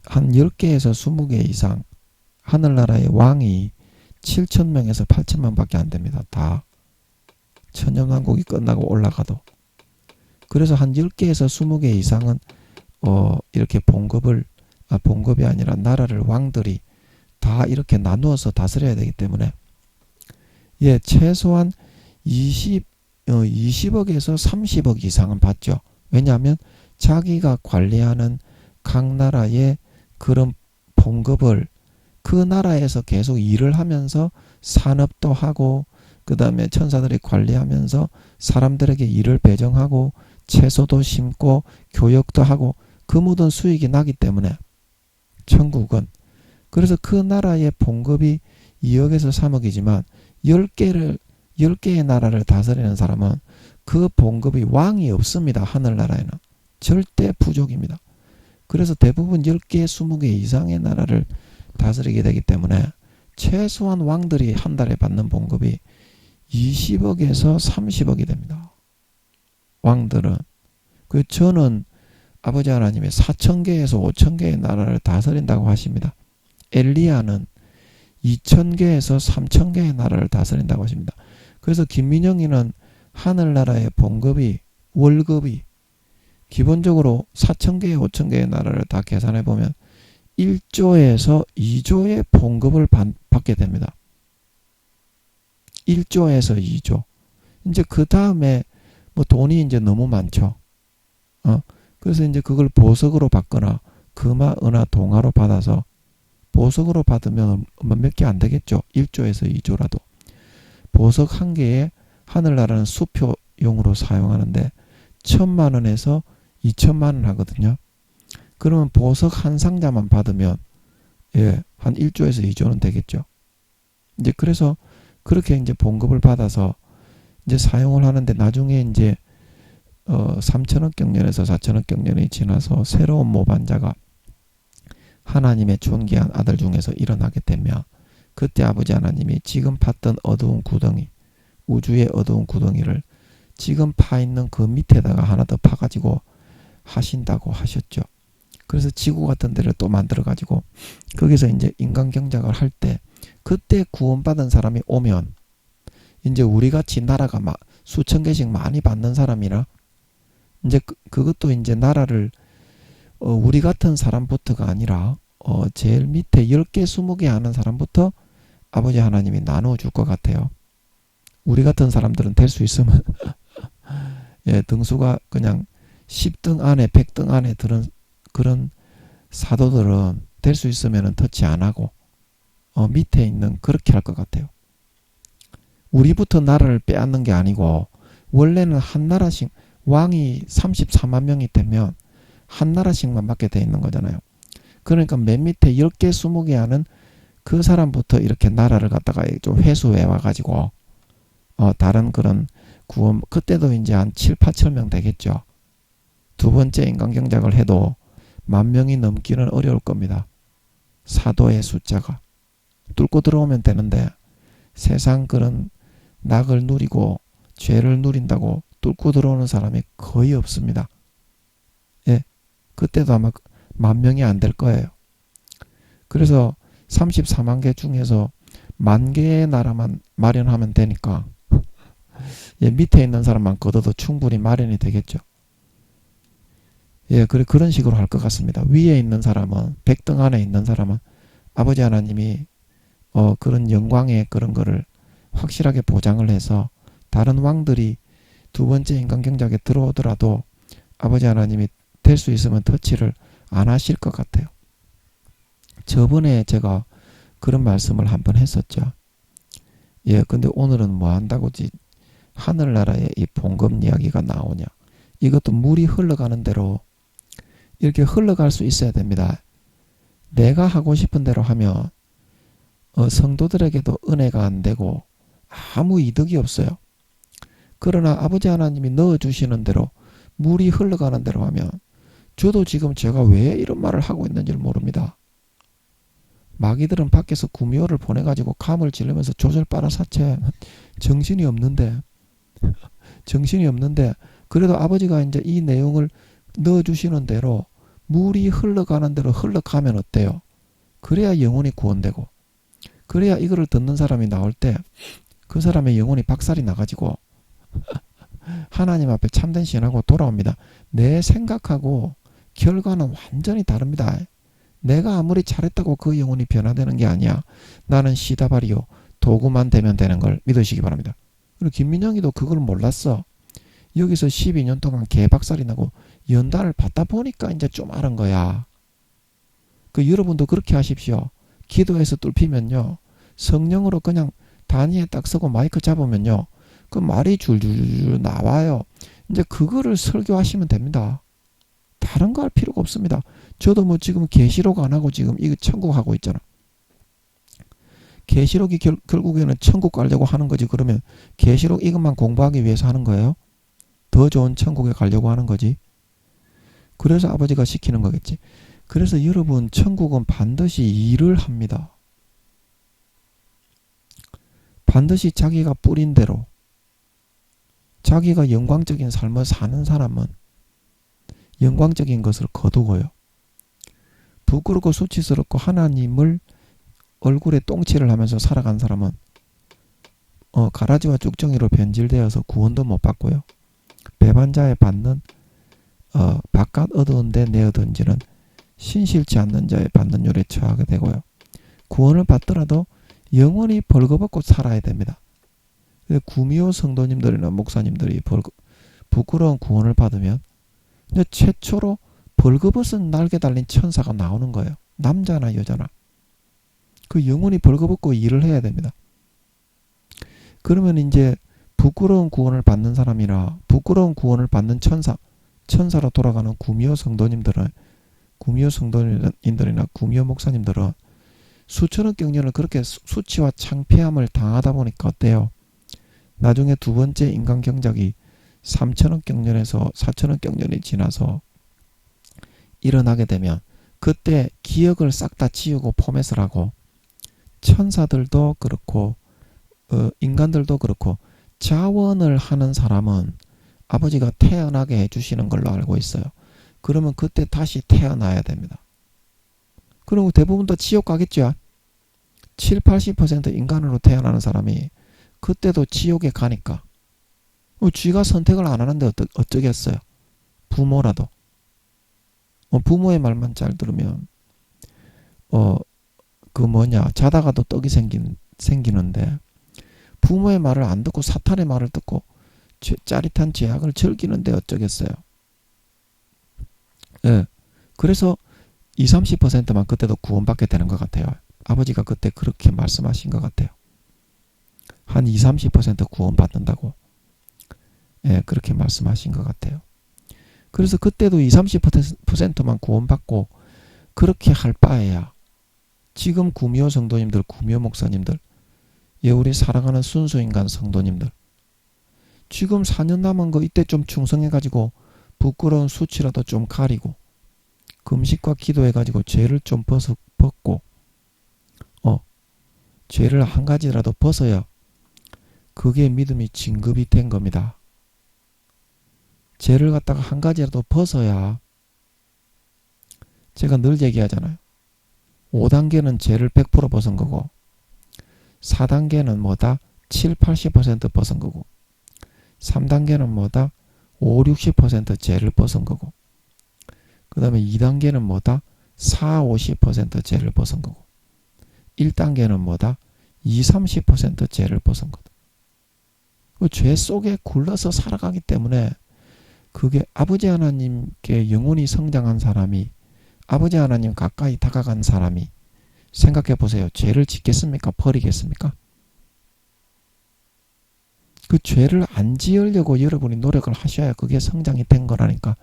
한 10개에서 20개 이상 하늘나라의 왕이 7,000명에서 8,000명 밖에 안 됩니다. 다 천년왕국이 끝나고 올라가도. 그래서 한 10개에서 20개 이상은 이렇게 봉급이 아니라 나라를 왕들이 다 이렇게 나누어서 다스려야 되기 때문에 최소한 20억에서 30억 이상은 받죠. 왜냐하면 자기가 관리하는 각 나라의 그런 봉급을 그 나라에서 계속 일을 하면서 산업도 하고 그 다음에 천사들이 관리하면서 사람들에게 일을 배정하고 채소도 심고 교역도 하고 그 모든 수익이 나기 때문에 천국은 그래서 그 나라의 봉급이 2억에서 3억이지만 10개의 나라를 다스리는 사람은 그 봉급이 왕이 없습니다. 하늘나라에는. 절대 부족입니다. 그래서 대부분 10개, 20개 이상의 나라를 다스리게 되기 때문에 최소한 왕들이 한 달에 받는 봉급이 20억에서 30억이 됩니다. 왕들은. 저는 아버지 하나님이 4,000개에서 5,000개의 나라를 다스린다고 하십니다. 엘리야는 2,000개에서 3,000개의 나라를 다스린다고 하십니다. 그래서 김민영이는 하늘나라의 봉급이 월급이 기본적으로 4,000개의 5,000개의 나라를 다 계산해 보면 1조에서 2조의 봉급을 받게 됩니다. 1조에서 2조. 이제 그 다음에 뭐 돈이 이제 너무 많죠. 그래서 이제 그걸 보석으로 받거나 금화, 은화, 동화로 받아서 보석으로 받으면 몇 개 안 되겠죠. 1조에서 2조라도. 보석 한 개에 하늘나라는 수표용으로 사용하는데 1,000만원에서 2,000만원 하거든요. 그러면 보석 한 상자만 받으면 한 1조에서 2조는 되겠죠. 이제 그래서 그렇게 이제 봉급을 받아서 이제 사용을 하는데 나중에 이제 3천억 경년에서 4천억 경년이 지나서 새로운 모반자가 하나님의 존귀한 아들 중에서 일어나게 되면 그때 아버지 하나님이 지금 팠던 어두운 구덩이, 우주의 어두운 구덩이를 지금 파 있는 그 밑에다가 하나 더 파가지고 하신다고 하셨죠. 그래서 지구 같은 데를 또 만들어가지고 거기서 이제 인간 경작을 할 때 그때 구원받은 사람이 오면 이제 우리같이 나라가 막 수천 개씩 많이 받는 사람이라 이제 그것도 이제 나라를 우리 같은 사람부터가 아니라 제일 밑에 10개 20개 하는 사람부터 아버지 하나님이 나눠줄 것 같아요. 우리 같은 사람들은 될 수 있으면 등수가 그냥 10등 안에 100등 안에 드는 그런 사도들은 될 수 있으면 터치 안 하고 밑에 있는 그렇게 할 것 같아요. 우리부터 나라를 빼앗는 게 아니고 원래는 한 나라씩 왕이 34만 명이 되면 한 나라씩만 맡게 돼 있는 거잖아요. 그러니까 맨 밑에 10개 20개 하는 그 사람부터 이렇게 나라를 갖다가 좀 회수해 와가지고 다른 그런 구원, 그때도 이제 한 7, 8천 명 되겠죠. 두 번째 인간경작을 해도 10,000명이 넘기는 어려울 겁니다. 사도의 숫자가 뚫고 들어오면 되는데 세상 그런 낙을 누리고 죄를 누린다고 뚫고 들어오는 사람이 거의 없습니다. 예, 그때도 아마 10,000명이 안 될 거예요. 그래서 34만 개 중에서 10,000개의 나라만 마련하면 되니까 예, 밑에 있는 사람만 걷어도 충분히 마련이 되겠죠. 예, 그런 식으로 할 것 같습니다. 위에 있는 사람은, 백등 안에 있는 사람은 아버지 하나님이 그런 영광의 그런 거를 확실하게 보장을 해서 다른 왕들이 두 번째 인간경작에 들어오더라도 아버지 하나님이 될 수 있으면 터치를 안 하실 것 같아요. 저번에 제가 그런 말씀을 한번 했었죠. 예, 근데 오늘은 뭐 한다고 하늘나라의 이 봉급 이야기가 나오냐. 이것도 물이 흘러가는 대로 이렇게 흘러갈 수 있어야 됩니다. 내가 하고 싶은 대로 하면 성도들에게도 은혜가 안 되고 아무 이득이 없어요. 그러나 아버지 하나님이 넣어주시는 대로 물이 흘러가는 대로 하면 저도 지금 제가 왜 이런 말을 하고 있는지를 모릅니다. 마귀들은 밖에서 구미호를 보내가지고 감을 지르면서 조절 빨아사채 정신이 없는데 그래도 아버지가 이제 이 내용을 넣어주시는 대로 물이 흘러가는 대로 흘러가면 어때요? 그래야 영혼이 구원되고 그래야 이거를 듣는 사람이 나올 때 그 사람의 영혼이 박살이 나가지고 하나님 앞에 참된 신하고 돌아옵니다. 내 생각하고 결과는 완전히 다릅니다. 내가 아무리 잘했다고 그 영혼이 변화되는 게 아니야. 나는 시다발이요 도구만 되면 되는 걸 믿으시기 바랍니다. 그리고 김민영이도 그걸 몰랐어. 여기서 12년 동안 개박살이 나고 연단을 받다 보니까 이제 좀 아는 거야. 여러분도 그렇게 하십시오. 기도해서 뚫히면요. 성령으로 그냥 단위에 딱 서고 마이크 잡으면요. 그 말이 줄줄줄 나와요. 이제 그거를 설교하시면 됩니다. 다른 거 할 필요가 없습니다. 저도 뭐 지금 계시록 안 하고 지금 이거 천국 하고 있잖아. 계시록이 결국에는 천국 가려고 하는 거지. 그러면 계시록 이것만 공부하기 위해서 하는 거예요? 더 좋은 천국에 가려고 하는 거지. 그래서 아버지가 시키는 거겠지. 그래서 여러분 천국은 반드시 일을 합니다. 반드시 자기가 뿌린 대로 자기가 영광적인 삶을 사는 사람은 영광적인 것을 거두고요. 부끄럽고 수치스럽고 하나님을 얼굴에 똥칠을 하면서 살아간 사람은 가라지와 쭉정이로 변질되어서 구원도 못 받고요. 배반자에 받는 바깥 얻은 데 내어던지는 신실치 않는 자에 받는 율에 처하게 되고요. 구원을 받더라도 영원히 벌거벗고 살아야 됩니다. 구미호 성도님들이나 목사님들이 부끄러운 구원을 받으면 이제 최초로 벌거벗은 날개 달린 천사가 나오는 거예요. 남자나 여자나. 그 영원히 벌거벗고 일을 해야 됩니다. 그러면 이제 부끄러운 구원을 받는 사람이나 부끄러운 구원을 받는 천사로 돌아가는 구미호 성도님들이나 구미호 목사님들은 수천억 경년을 그렇게 수치와 창피함을 당하다 보니까 어때요? 나중에 두 번째 인간경작이 3천억 경년에서 4천억 경년이 지나서 일어나게 되면 그때 기억을 싹 다 지우고 포맷을 하고 천사들도 그렇고 인간들도 그렇고 자원을 하는 사람은 아버지가 태어나게 해주시는 걸로 알고 있어요. 그러면 그때 다시 태어나야 됩니다. 그리고 대부분 다 지옥 가겠죠. 7, 80% 인간으로 태어나는 사람이 그때도 지옥에 가니까 쥐가 선택을 안 하는데 어쩌겠어요. 부모라도 부모의 말만 잘 들으면 자다가도 떡이 생기는데 부모의 말을 안 듣고 사탄의 말을 듣고 짜릿한 죄악을 즐기는데 어쩌겠어요. 예. 그래서 20, 30%만 그때도 구원받게 되는 것 같아요. 아버지가 그때 그렇게 말씀하신 것 같아요. 한 20-30% 구원받는다고 예, 그렇게 말씀하신 것 같아요. 그래서 그때도 20-30%만 구원받고 그렇게 할 바에야 지금 구미호 성도님들, 구미호 목사님들, 예, 우리 사랑하는 순수인간 성도님들, 지금 4년 남은 거 이때 좀 충성해가지고 부끄러운 수치라도 좀 가리고 금식과 기도해가지고 죄를 좀 벗고 죄를 한 가지라도 벗어야 그게 믿음이 진급이 된 겁니다. 죄를 갖다가 한 가지라도 벗어야 제가 늘 얘기하잖아요. 5단계는 죄를 100% 벗은 거고 4단계는 뭐다? 7-80% 벗은 거고 3단계는 뭐다? 5-60% 죄를 벗은 거고 그 다음에 2단계는 뭐다? 4-50% 죄를 벗은 거고 1단계는 뭐다? 20-30% 죄를 벗은 거다. 그 죄 속에 굴러서 살아가기 때문에 그게 아버지 하나님께 영혼이 성장한 사람이 아버지 하나님 가까이 다가간 사람이 생각해 보세요. 죄를 짓겠습니까? 버리겠습니까? 그 죄를 안 지으려고 여러분이 노력을 하셔야 그게 성장이 된 거라니까.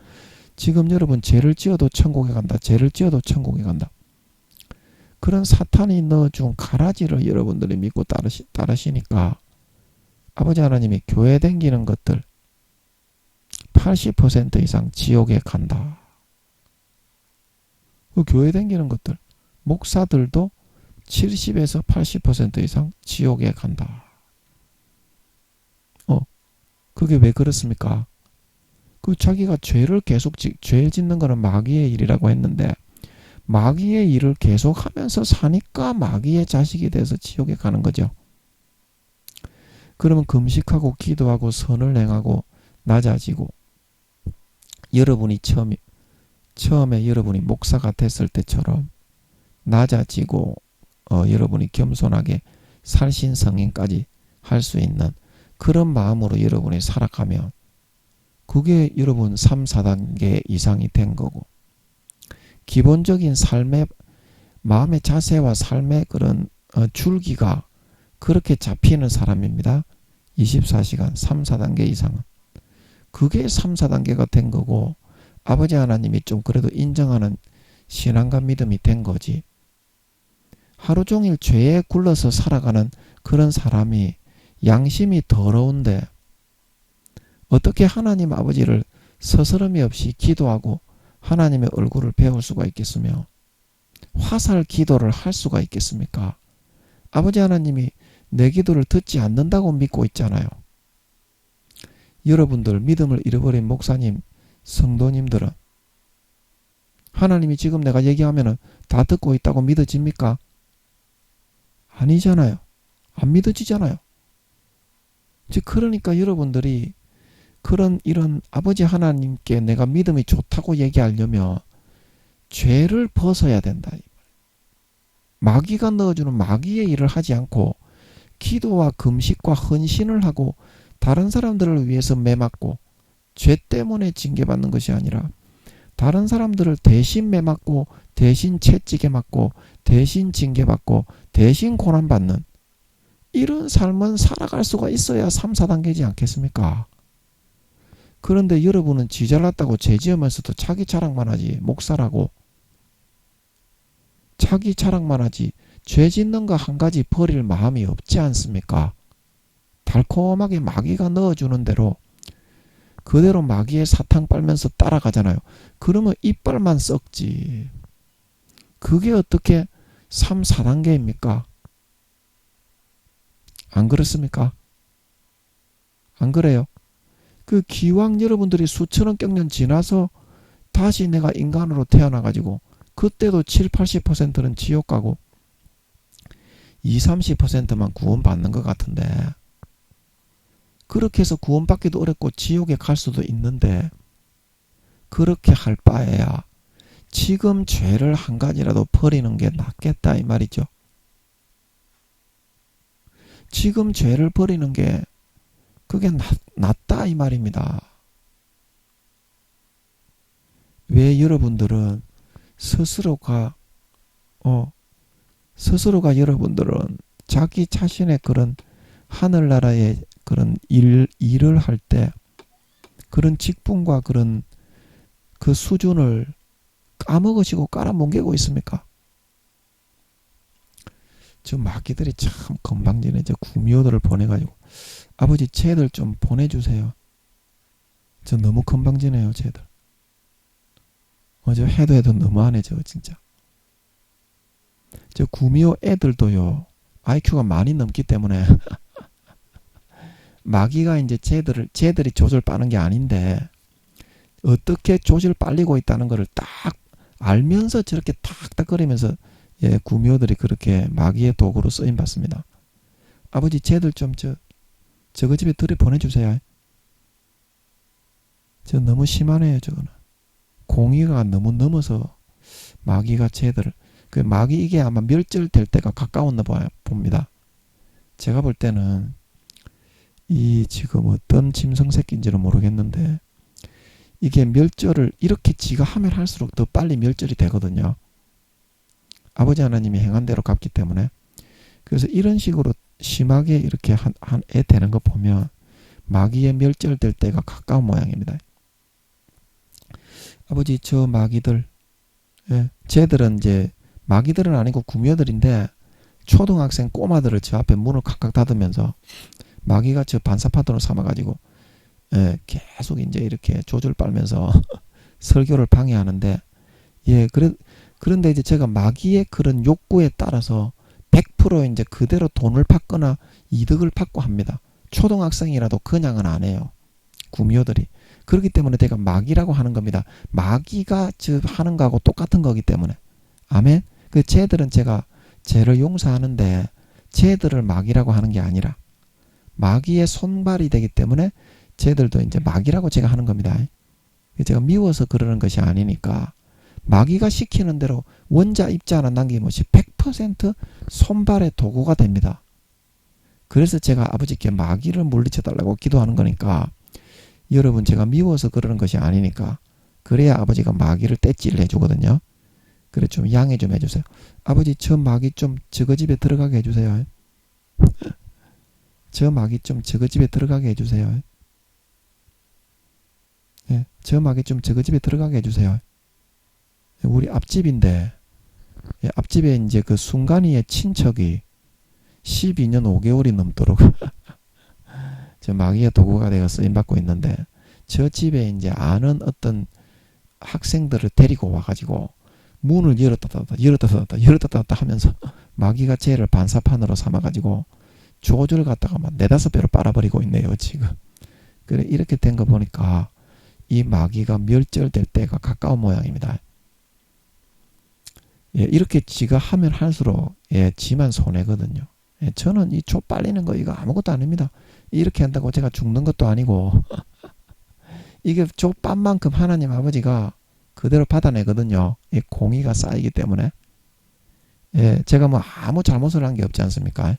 지금 여러분 죄를 지어도 천국에 간다. 죄를 지어도 천국에 간다. 그런 사탄이 넣어준 가라지를 여러분들이 믿고 따르시니까 아버지 하나님이 교회 다니는 것들 80% 이상 지옥에 간다. 그 교회 다니는 것들 목사들도 70에서 80% 이상 지옥에 간다. 그게 왜 그렇습니까? 그 자기가 죄를 계속 죄 짓는 거는 마귀의 일이라고 했는데 마귀의 일을 계속 하면서 사니까 마귀의 자식이 돼서 지옥에 가는 거죠. 그러면 금식하고 기도하고 선을 행하고 낮아지고 여러분이 처음에 여러분이 목사가 됐을 때처럼 낮아지고 여러분이 겸손하게 살신성인까지 할 수 있는 그런 마음으로 여러분이 살아가면 그게 여러분 3-4단계 이상이 된 거고 기본적인 삶의 마음의 자세와 삶의 그런 줄기가 그렇게 잡히는 사람입니다. 24시간 3-4단계 이상은 그게 3-4단계가 된 거고 아버지 하나님이 좀 그래도 인정하는 신앙과 믿음이 된 거지. 하루 종일 죄에 굴러서 살아가는 그런 사람이 양심이 더러운데 어떻게 하나님 아버지를 서스럼이 없이 기도하고 하나님의 얼굴을 배울 수가 있겠으며 화살 기도를 할 수가 있겠습니까? 아버지 하나님이 내 기도를 듣지 않는다고 믿고 있잖아요. 여러분들 믿음을 잃어버린 목사님, 성도님들은 하나님이 지금 내가 얘기하면 다 듣고 있다고 믿어집니까? 아니잖아요. 안 믿어지잖아요. 즉 그러니까 여러분들이 이런 아버지 하나님께 내가 믿음이 좋다고 얘기하려면 죄를 벗어야 된다. 마귀가 넣어주는 마귀의 일을 하지 않고 기도와 금식과 헌신을 하고 다른 사람들을 위해서 매맞고 죄 때문에 징계받는 것이 아니라 다른 사람들을 대신 매맞고 대신 채찍에 맞고 대신 징계받고 대신 고난받는 이런 삶은 살아갈 수가 있어야 3-4단계지 않겠습니까? 그런데 여러분은 지 잘났다고 죄 지으면서도 자기 자랑만 하지 목사라고 자기 자랑만 하지 죄 짓는 거 한 가지 버릴 마음이 없지 않습니까? 달콤하게 마귀가 넣어주는 대로 그대로 마귀의 사탕 빨면서 따라가잖아요. 그러면 이빨만 썩지. 그게 어떻게 3-4단계입니까? 안 그렇습니까? 안 그래요? 그 기왕 여러분들이 수천억 경년 지나서 다시 내가 인간으로 태어나가지고 그때도 7-80%는 지옥 가고 20-30%만 구원받는 것 같은데 그렇게 해서 구원받기도 어렵고 지옥에 갈 수도 있는데 그렇게 할 바에야 지금 죄를 한 가지라도 버리는 게 낫겠다 이 말이죠. 지금 죄를 버리는 게 그게 낫다 이 말입니다. 왜 여러분들은 스스로가 여러분들은 자기 자신의 그런 하늘나라의 그런 일을 할 때 그런 직분과 그런 그 수준을 까먹으시고 깔아뭉개고 있습니까? 저 마귀들이 참 건방지네. 저 구미호들을 보내가지고 아버지 쟤들 좀 보내주세요. 저 너무 건방지네요 쟤들. 저 해도 너무하네 저거 진짜. 저 구미호 애들도요 IQ가 많이 넘기 때문에 마귀가 이제 쟤들이 조절 빠는 게 아닌데 어떻게 조절 빨리고 있다는 거를 딱 알면서 저렇게 탁탁거리면서 예, 구미호들이 그렇게 마귀의 도구로 쓰임 받습니다. 아버지 쟤들 좀 저거 집에 들여 보내주세요. 저 너무 심하네요 저거는. 공의가 너무 넘어서 마귀가 쟤들을 그 마귀 이게 아마 멸절될 때가 가까웠나 봅니다. 제가 볼 때는 이 지금 어떤 짐승 새끼인지는 모르겠는데 이게 멸절을 이렇게 지가 하면 할수록 더 빨리 멸절이 되거든요. 아버지 하나님이 행한 대로 갚기 때문에. 그래서 이런 식으로 심하게 이렇게 한 애 되는 거 보면 마귀의 멸절될 때가 가까운 모양입니다. 아버지 저 마귀들 예, 쟤들은 이제 마귀들은 아니고 구미호들인데 초등학생 꼬마들을 저 앞에 문을 칵칵 닫으면서 마귀가 저 반사파도로 삼아가지고 예, 계속 이제 이렇게 조절 빨면서 설교를 방해하는데 예, 그런데 이제 제가 마귀의 그런 욕구에 따라서 100% 이제 그대로 돈을 받거나 이득을 받고 합니다. 초등학생이라도 그냥은 안 해요. 구미호들이. 그렇기 때문에 내가 마귀라고 하는 겁니다. 마귀가 저 하는 거하고 똑같은 거기 때문에. 아멘. 그 쟤들은 제가 죄를 용서하는데 쟤들을 마귀라고 하는 게 아니라 마귀의 손발이 되기 때문에 쟤들도 이제 마귀라고 제가 하는 겁니다. 제가 미워서 그러는 것이 아니니까 마귀가 시키는 대로 원자 입자 하나 남김없이 100% 손발의 도구가 됩니다. 그래서 제가 아버지께 마귀를 물리쳐 달라고 기도하는 거니까 여러분 제가 미워서 그러는 것이 아니니까 그래야 아버지가 마귀를 떼찌를 해주거든요. 그래 좀 양해 좀 해주세요. 아버지 저 마귀 좀 저거 집에 들어가게 해주세요. 저 마귀 좀 저거 집에 들어가게 해주세요. 예, 저 마귀 좀 저거 집에 들어가게 해주세요. 우리 앞집인데 예, 앞집에 이제 그 순간이의 친척이 12년 5개월이 넘도록 저 마귀의 도구가 되어 쓰임받고 있는데 저 집에 이제 아는 어떤 학생들을 데리고 와가지고 문을 열었다 닫았다 하면서 마귀가 쟤를 반사판으로 삼아가지고 조절 갖다가 막 4-5배로 빨아버리고 있네요 지금. 그래 이렇게 된 거 보니까 이 마귀가 멸절될 때가 가까운 모양입니다. 예, 이렇게 지가 하면 할수록 예, 지만 손해거든요. 예, 저는 이 조 빨리는 거 이거 아무것도 아닙니다. 이렇게 한다고 제가 죽는 것도 아니고 이게 조 빤 만큼 하나님 아버지가 그대로 받아내거든요. 이 공의가 쌓이기 때문에. 예, 제가 뭐 아무 잘못을 한 게 없지 않습니까?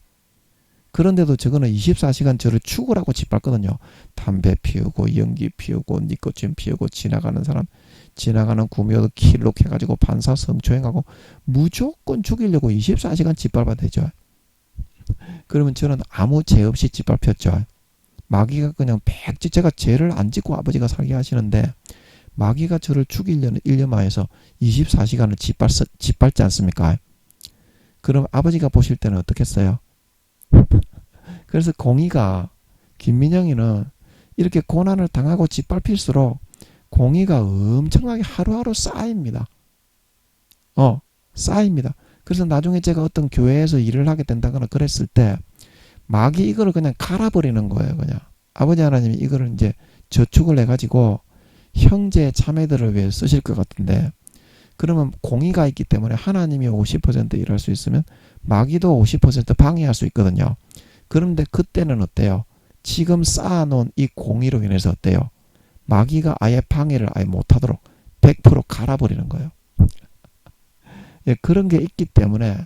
그런데도 저거는 24시간 저를 죽으라고 짓밟거든요. 담배 피우고 연기 피우고 니코틴 피우고 지나가는 사람 지나가는 구미호도 킬록 해가지고 반사 성추행하고 무조건 죽이려고 24시간 짓밟아대죠. 그러면 저는 아무 죄 없이 짓밟혔죠. 마귀가 그냥 백지 제가 죄를 안 짓고 아버지가 살게 하시는데 마귀가 저를 죽이려는 일념하에서 24시간을 짓밟지 않습니까? 그럼 아버지가 보실 때는 어떻겠어요? 그래서 공의가 김민영이는 이렇게 고난을 당하고 짓밟힐수록 공의가 엄청나게 하루하루 쌓입니다. 쌓입니다. 그래서 나중에 제가 어떤 교회에서 일을 하게 된다거나 그랬을 때 마귀 이거를 그냥 갈아버리는 거예요. 그냥 아버지 하나님이 이거를 이제 저축을 해가지고 형제 자매들을 위해 쓰실 것 같은데 그러면 공의가 있기 때문에 하나님이 50% 일할 수 있으면 마귀도 50% 방해할 수 있거든요. 그런데 그때는 어때요? 지금 쌓아놓은 이 공의로 인해서 어때요? 마귀가 아예 방해를 아예 못하도록 100% 갈아버리는 거예요. 예, 그런 게 있기 때문에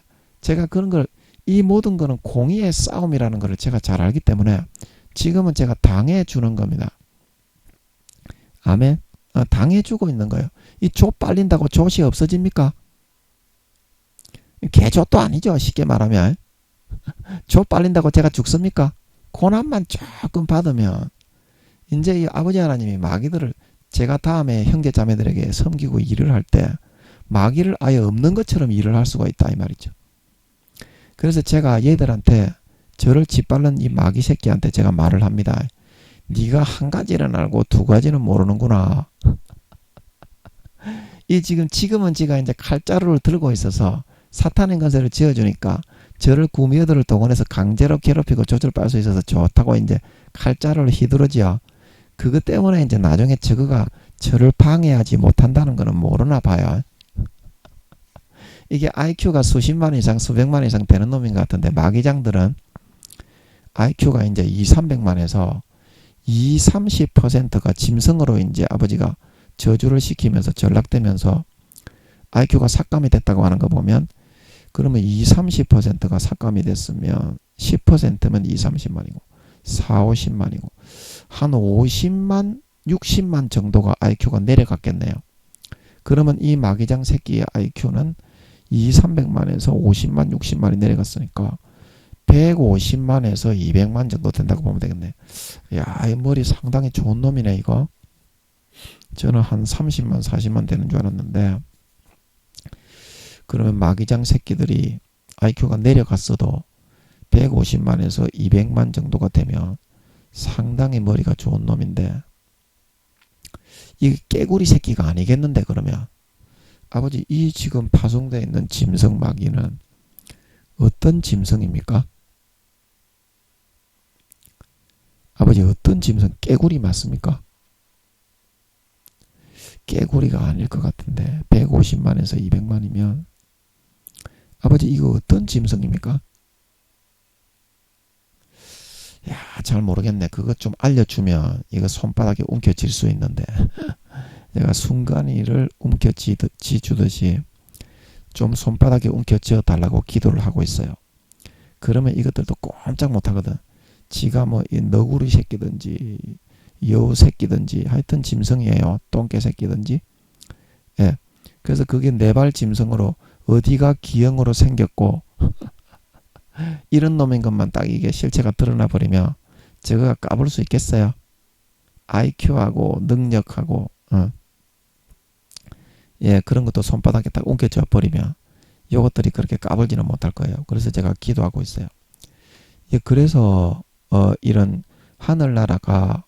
제가 그런 걸 이 모든 거는 공의의 싸움이라는 걸 제가 잘 알기 때문에 지금은 제가 당해주는 겁니다. 아멘. 당해주고 있는 거예요. 이 조 빨린다고 조시 없어집니까? 개조도 아니죠. 쉽게 말하면. 조 빨린다고 제가 죽습니까? 고난만 조금 받으면 이제 이 아버지 하나님이 마귀들을 제가 다음에 형제 자매들에게 섬기고 일을 할 때 마귀를 아예 없는 것처럼 일을 할 수가 있다 이 말이죠. 그래서 제가 얘들한테 저를 짓밟는 이 마귀 새끼한테 제가 말을 합니다. 네가 한 가지는 알고 두 가지는 모르는구나. 이 지금은 제가 이제 칼자루를 들고 있어서 사탄의 건세를 지어주니까 저를 구미호들을 동원해서 강제로 괴롭히고 조절할 수 있어서 좋다고 이제 칼자루를 휘두르지요. 그것 때문에 이제 나중에 저거가 저를 방해하지 못한다는 거는 모르나 봐요. 이게 IQ가 수십만 이상 수백만 이상 되는 놈인 것 같은데 마귀장들은 IQ가 이제 200~300만에서 20~30%가 짐승으로 이제 아버지가 저주를 시키면서 전락되면서 IQ가 삭감이 됐다고 하는 거 보면 그러면 20~30%가 삭감이 됐으면 10%면 2~30만이고 4~50만이고 한 50만 60만 정도가 IQ가 내려갔겠네요. 그러면 이 마귀장 새끼의 IQ는 200~300만에서 50만 60만이 내려갔으니까 150만에서 200만 정도 된다고 보면 되겠네. 야, 이 머리 상당히 좋은 놈이네 이거. 저는 한 30만 40만 되는 줄 알았는데 그러면 마귀장 새끼들이 IQ가 내려갔어도 150만에서 200만 정도가 되면 상당히 머리가 좋은 놈인데 이 깨구리 새끼가 아니겠는데 그러면 아버지 이 지금 파송되어 있는 짐승 마귀는 어떤 짐승입니까? 아버지 어떤 짐승 깨구리 맞습니까? 깨구리가 아닐 것 같은데 150만에서 200만이면 아버지 이거 어떤 짐승입니까? 야, 잘 모르겠네. 그것 좀 알려주면 이거 손바닥에 움켜쥘 수 있는데 내가 순간이를 움켜쥐주듯이 좀 손바닥에 움켜쥐어 달라고 기도를 하고 있어요. 그러면 이것들도 꼼짝 못하거든. 지가 뭐 이 너구리 새끼든지 여우 새끼든지 하여튼 짐승이에요. 똥개 새끼든지. 예. 그래서 그게 네발 짐승으로 어디가 기형으로 생겼고 이런 놈인 것만 딱 이게 실체가 드러나 버리면 저거가 까불 수 있겠어요? IQ하고 능력하고 예, 그런 것도 손바닥에 딱 옮겨져 버리면 요것들이 그렇게 까불지는 못할 거예요. 그래서 제가 기도하고 있어요. 예, 그래서 이런 하늘나라가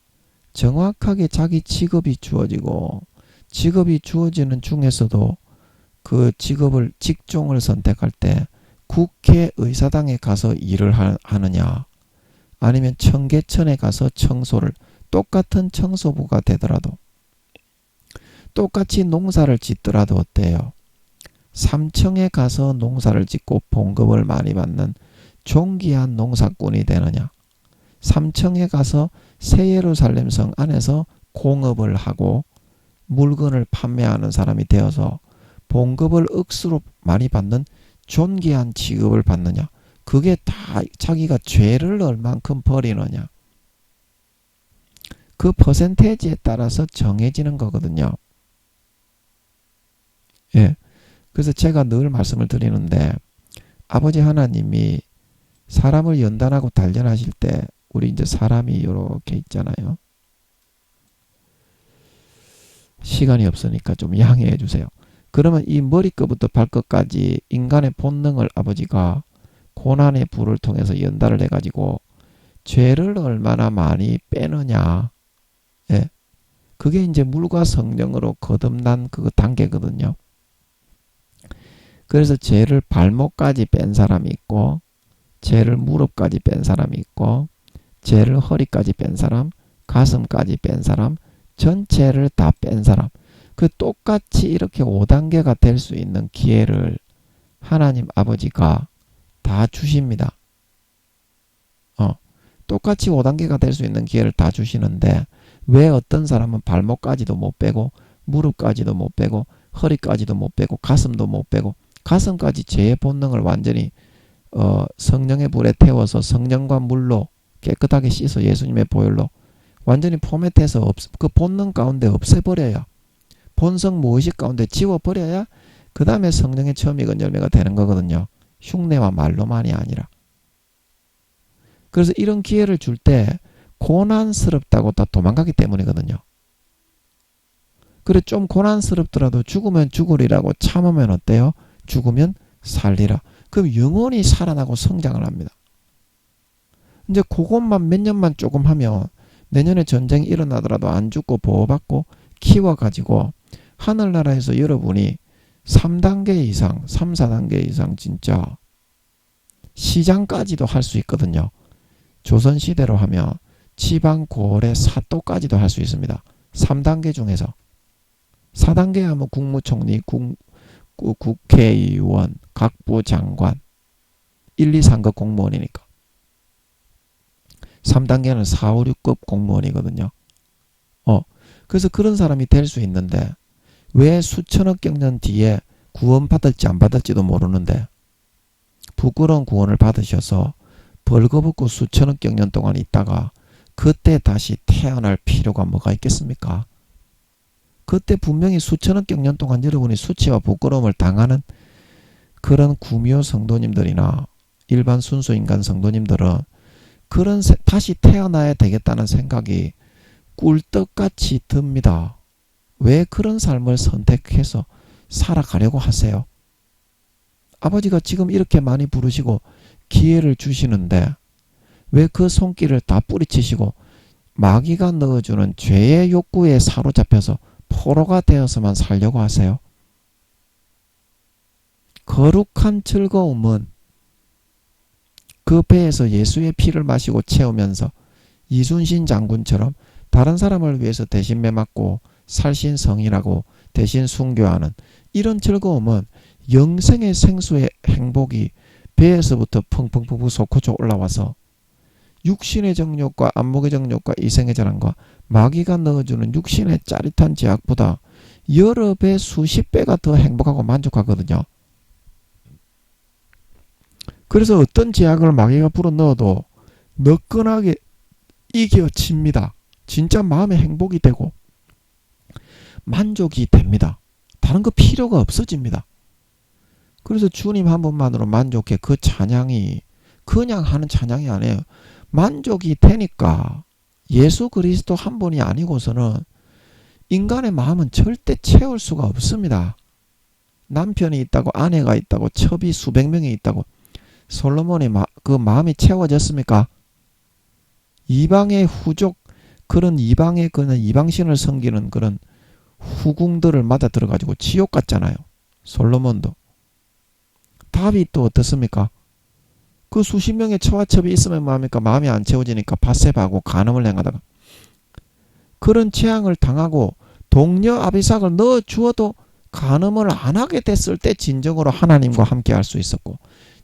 정확하게 자기 직업이 주어지고 직업이 주어지는 중에서도 그 직종을 선택할 때 국회의사당에 가서 일을 하느냐 아니면 청계천에 가서 청소를 똑같은 청소부가 되더라도 똑같이 농사를 짓더라도 어때요? 삼청에 가서 농사를 짓고 봉급을 많이 받는 존귀한 농사꾼이 되느냐 삼청에 가서 새예루살렘 성 안에서 공업을 하고 물건을 판매하는 사람이 되어서 봉급을 억수로 많이 받는 존귀한 직업을 받느냐 그게 다 자기가 죄를 얼만큼 버리느냐 그 퍼센테이지에 따라서 정해지는 거거든요. 예. 그래서 제가 늘 말씀을 드리는데 아버지 하나님이 사람을 연단하고 단련하실 때 우리 이제 사람이 이렇게 있잖아요. 시간이 없으니까 좀 양해해 주세요. 그러면 이 머리끝부터 발끝까지 인간의 본능을 아버지가 고난의 불을 통해서 연달을 해가지고 죄를 얼마나 많이 빼느냐. 예. 그게 이제 물과 성령으로 거듭난 그 단계거든요. 그래서 죄를 발목까지 뺀 사람이 있고 죄를 무릎까지 뺀 사람이 있고 죄를 허리까지 뺀 사람, 가슴까지 뺀 사람, 전체를 다 뺀 사람 그 똑같이 이렇게 5단계가 될 수 있는 기회를 하나님 아버지가 다 주십니다. 똑같이 5단계가 될 수 있는 기회를 다 주시는데 왜 어떤 사람은 발목까지도 못 빼고 무릎까지도 못 빼고 허리까지도 못 빼고 가슴도 못 빼고 가슴까지 죄의 본능을 완전히 성령의 불에 태워서 성령과 물로 깨끗하게 씻어 예수님의 보혈로 완전히 포맷해서 그 본능 가운데 없애버려요. 본성 무의식 가운데 지워버려야 그 다음에 성령의 처음 익은 열매가 되는 거거든요. 흉내와 말로만이 아니라. 그래서 이런 기회를 줄 때 고난스럽다고 다 도망가기 때문이거든요. 그래 좀 고난스럽더라도 죽으면 죽으리라고 참으면 어때요? 죽으면 살리라. 그럼 영원히 살아나고 성장을 합니다. 이제 그것만 몇 년만 조금 하면 내년에 전쟁이 일어나더라도 안 죽고 보호받고 키워가지고 하늘나라에서 여러분이 3단계 이상, 3, 4단계 이상 진짜 시장까지도 할 수 있거든요. 조선시대로 하면 지방 고을의 사또까지도 할 수 있습니다. 3단계 중에서 4단계 하면 국무총리, 국회의원, 각부 장관 1, 2, 3급 공무원이니까 3단계는 4, 5, 6급 공무원이거든요. 그래서 그런 사람이 될 수 있는데 왜 수천억 경년 뒤에 구원받을지 안 받을지도 모르는데 부끄러운 구원을 받으셔서 벌거벗고 수천억 경년 동안 있다가 그때 다시 태어날 필요가 뭐가 있겠습니까? 그때 분명히 수천억 경년 동안 여러분이 수치와 부끄러움을 당하는 그런 구미호 성도님들이나 일반 순수 인간 성도님들은 그런 다시 태어나야 되겠다는 생각이 꿀떡같이 듭니다. 왜 그런 삶을 선택해서 살아가려고 하세요? 아버지가 지금 이렇게 많이 부르시고 기회를 주시는데 왜 그 손길을 다 뿌리치시고 마귀가 넣어주는 죄의 욕구에 사로잡혀서 포로가 되어서만 살려고 하세요? 거룩한 즐거움은 그 배에서 예수의 피를 마시고 채우면서 이순신 장군처럼 다른 사람을 위해서 대신 매맞고 살신성이라고 대신 순교하는 이런 즐거움은 영생의 생수의 행복이 배에서부터 펑펑펑펑 솟구쳐 올라와서 육신의 정욕과 안목의 정욕과 이생의 자랑과 마귀가 넣어주는 육신의 짜릿한 제약보다 여러 배 수십 배가 더 행복하고 만족하거든요. 그래서 어떤 제약을 마귀가 불어넣어도 너끈하게 이겨칩니다. 진짜 마음의 행복이 되고 만족이 됩니다. 다른 거 필요가 없어집니다. 그래서 주님 한 분만으로 만족해. 그 찬양이 그냥 하는 찬양이 아니에요. 만족이 되니까 예수 그리스도 한 분이 아니고서는 인간의 마음은 절대 채울 수가 없습니다. 남편이 있다고 아내가 있다고 첩이 수백 명이 있다고 솔로몬이 그 마음이 채워졌습니까? 이방의 후족 그런 이방의 그런 이방신을 섬기는 그런 후궁들을 맞아 들어가지고 지옥 갔잖아요. 솔로몬도. 다윗 또 어떻습니까? 그 수십 명의 처와 첩이 있으면 뭐합니까? 마음이 안 채워지니까 바세바하고 간음을 행하다가 그런 재앙을 당하고 동료 아비삭을 넣어 주어도 간음을 안 하게 됐을 때 진정으로 하나님과 함께 할 수 있었고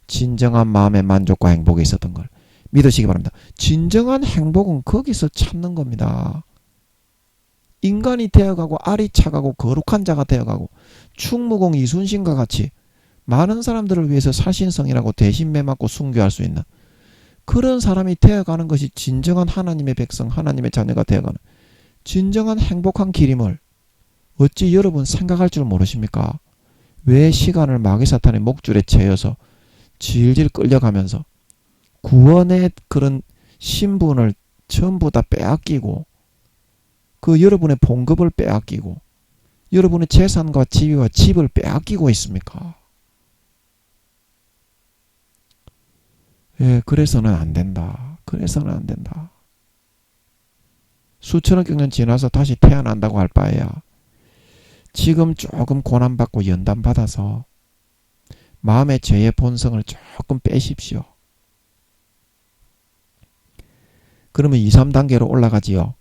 진정한 마음의 만족과 행복이 있었던 걸 믿으시기 바랍니다. 진정한 행복은 거기서 찾는 겁니다. 인간이 되어가고 알이 차가고 거룩한 자가 되어가고 충무공 이순신과 같이 많은 사람들을 위해서 살신성이라고 대신 매맞고 순교할 수 있는 그런 사람이 되어가는 것이 진정한 하나님의 백성, 하나님의 자녀가 되어가는 진정한 행복한 길임을 어찌 여러분 생각할 줄 모르십니까? 왜 시간을 마귀 사탄의 목줄에 채여서 질질 끌려가면서 구원의 그런 신분을 전부 다 빼앗기고 그 여러분의 봉급을 빼앗기고 여러분의 재산과 지위와 집을 빼앗기고 있습니까? 예, 그래서는 안 된다. 그래서는 안 된다. 수천억 경년 지나서 다시 태어난다고 할 바에야 지금 조금 고난받고 연단받아서 마음의 죄의 본성을 조금 빼십시오. 그러면 2, 3단계로 올라가지요.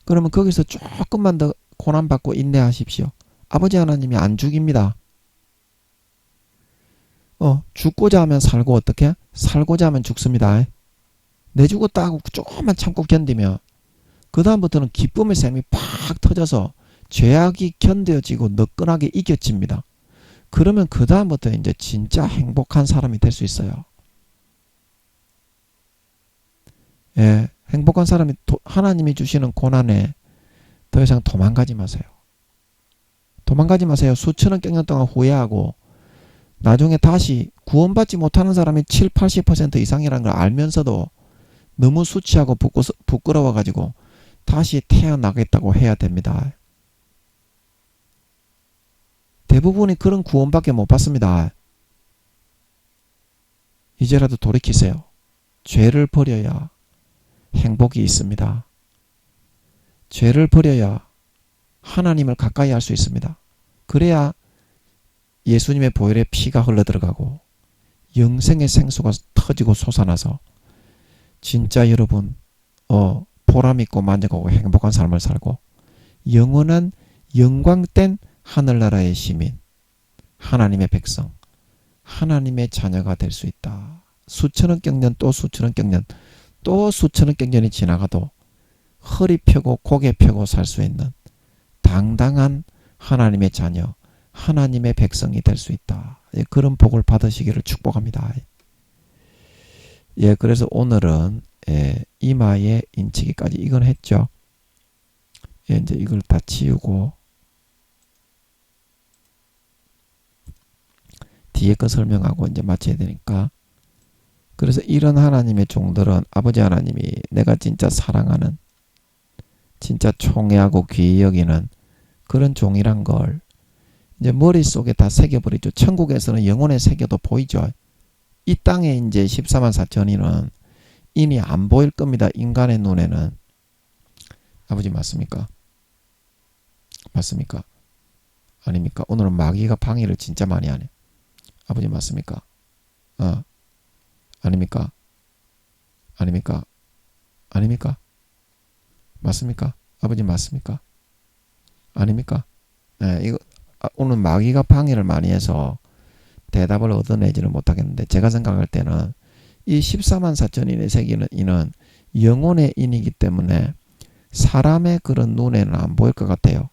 그러면 거기서 조금만 더 고난받고 인내하십시오. 아버지 하나님이 안 죽입니다. 죽고자 하면 살고 어떻게? 살고자 하면 죽습니다. 내죽었다 하고 조금만 참고 견디면 그 다음부터는 기쁨의 샘이 팍 터져서 죄악이 견뎌지고 너끈하게 이겨집니다. 그러면 그 다음부터 이제 진짜 행복한 사람이 될 수 있어요. 예, 행복한 사람이 하나님이 주시는 고난에 더 이상 도망가지 마세요. 도망가지 마세요. 수천억 경년 동안 후회하고 나중에 다시 구원받지 못하는 사람이 7, 80% 이상이라는 걸 알면서도 너무 수치하고 부끄러워가지고 다시 태어나겠다고 해야 됩니다. 대부분이 그런 구원밖에 못 받습니다. 이제라도 돌이키세요. 죄를 버려야 행복이 있습니다. 죄를 버려야 하나님을 가까이 할 수 있습니다. 그래야 예수님의 보혈의 피가 흘러들어가고 영생의 생수가 터지고 솟아나서 진짜 여러분 보람있고 만족하고 행복한 삶을 살고 영원한 영광된 하늘나라의 시민, 하나님의 백성, 하나님의 자녀가 될 수 있다. 수천억 경년 또 수천억 경년 또 수천억 경년이 지나가도 허리 펴고 고개 펴고 살 수 있는 당당한 하나님의 자녀, 하나님의 백성이 될 수 있다. 그런 복을 받으시기를 축복합니다. 그래서 오늘은 이마에 인치기까지 이건 했죠. 이제 이걸 다 지우고 뒤에 거 설명하고 이제 마쳐야 되니까. 그래서 이런 하나님의 종들은 아버지 하나님이 내가 진짜 사랑하는, 진짜 총애하고 귀히 여기는 그런 종이란 걸 이제 머릿속에 다 새겨버리죠. 천국에서는 영혼에 새겨도 보이죠. 이 땅에 이제 14만 4천이는 이미 안 보일 겁니다. 인간의 눈에는. 아버지 맞습니까? 맞습니까? 아닙니까? 오늘은 마귀가 방해를 진짜 많이 하네. 아버지 맞습니까? 아닙니까? 아닙니까? 아닙니까? 맞습니까? 아버지 맞습니까? 아닙니까? 이거 오늘 마귀가 방해를 많이 해서 대답을 얻어내지는 못하겠는데, 제가 생각할 때는 이 14만 4천인의 새기는 이는 영혼의 인이기 때문에 사람의 그런 눈에는 안 보일 것 같아요.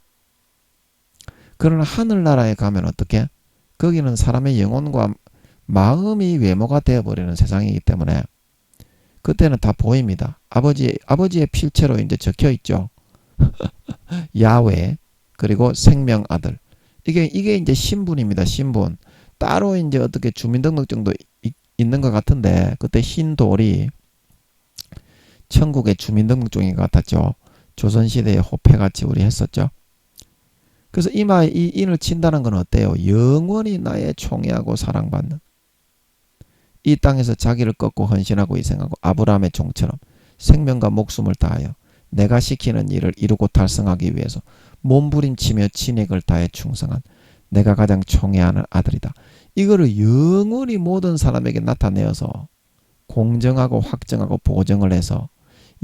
그러나 하늘나라에 가면 어떻게? 거기는 사람의 영혼과 마음이 외모가 되어버리는 세상이기 때문에 그때는 다 보입니다. 아버지의 필체로 이제 적혀 있죠. 야훼, 그리고 생명 아들. 이게 이제 신분입니다. 신분. 따로 이제 어떻게 주민등록증도 있는 것 같은데, 그때 흰 돌이 천국의 주민등록증인 것 같았죠. 조선시대의 호패같이 우리 했었죠. 그래서 이마에 이 인을 친다는 건 어때요? 영원히 나의 총애하고 사랑받는, 이 땅에서 자기를 꺾고 헌신하고 희생하고 아브라함의 종처럼 생명과 목숨을 다하여 내가 시키는 일을 이루고 달성하기 위해서 몸부림치며 진액을 다해 충성한 내가 가장 총애하는 아들이다. 이거를 영원히 모든 사람에게 나타내어서 공정하고 확정하고 보정을 해서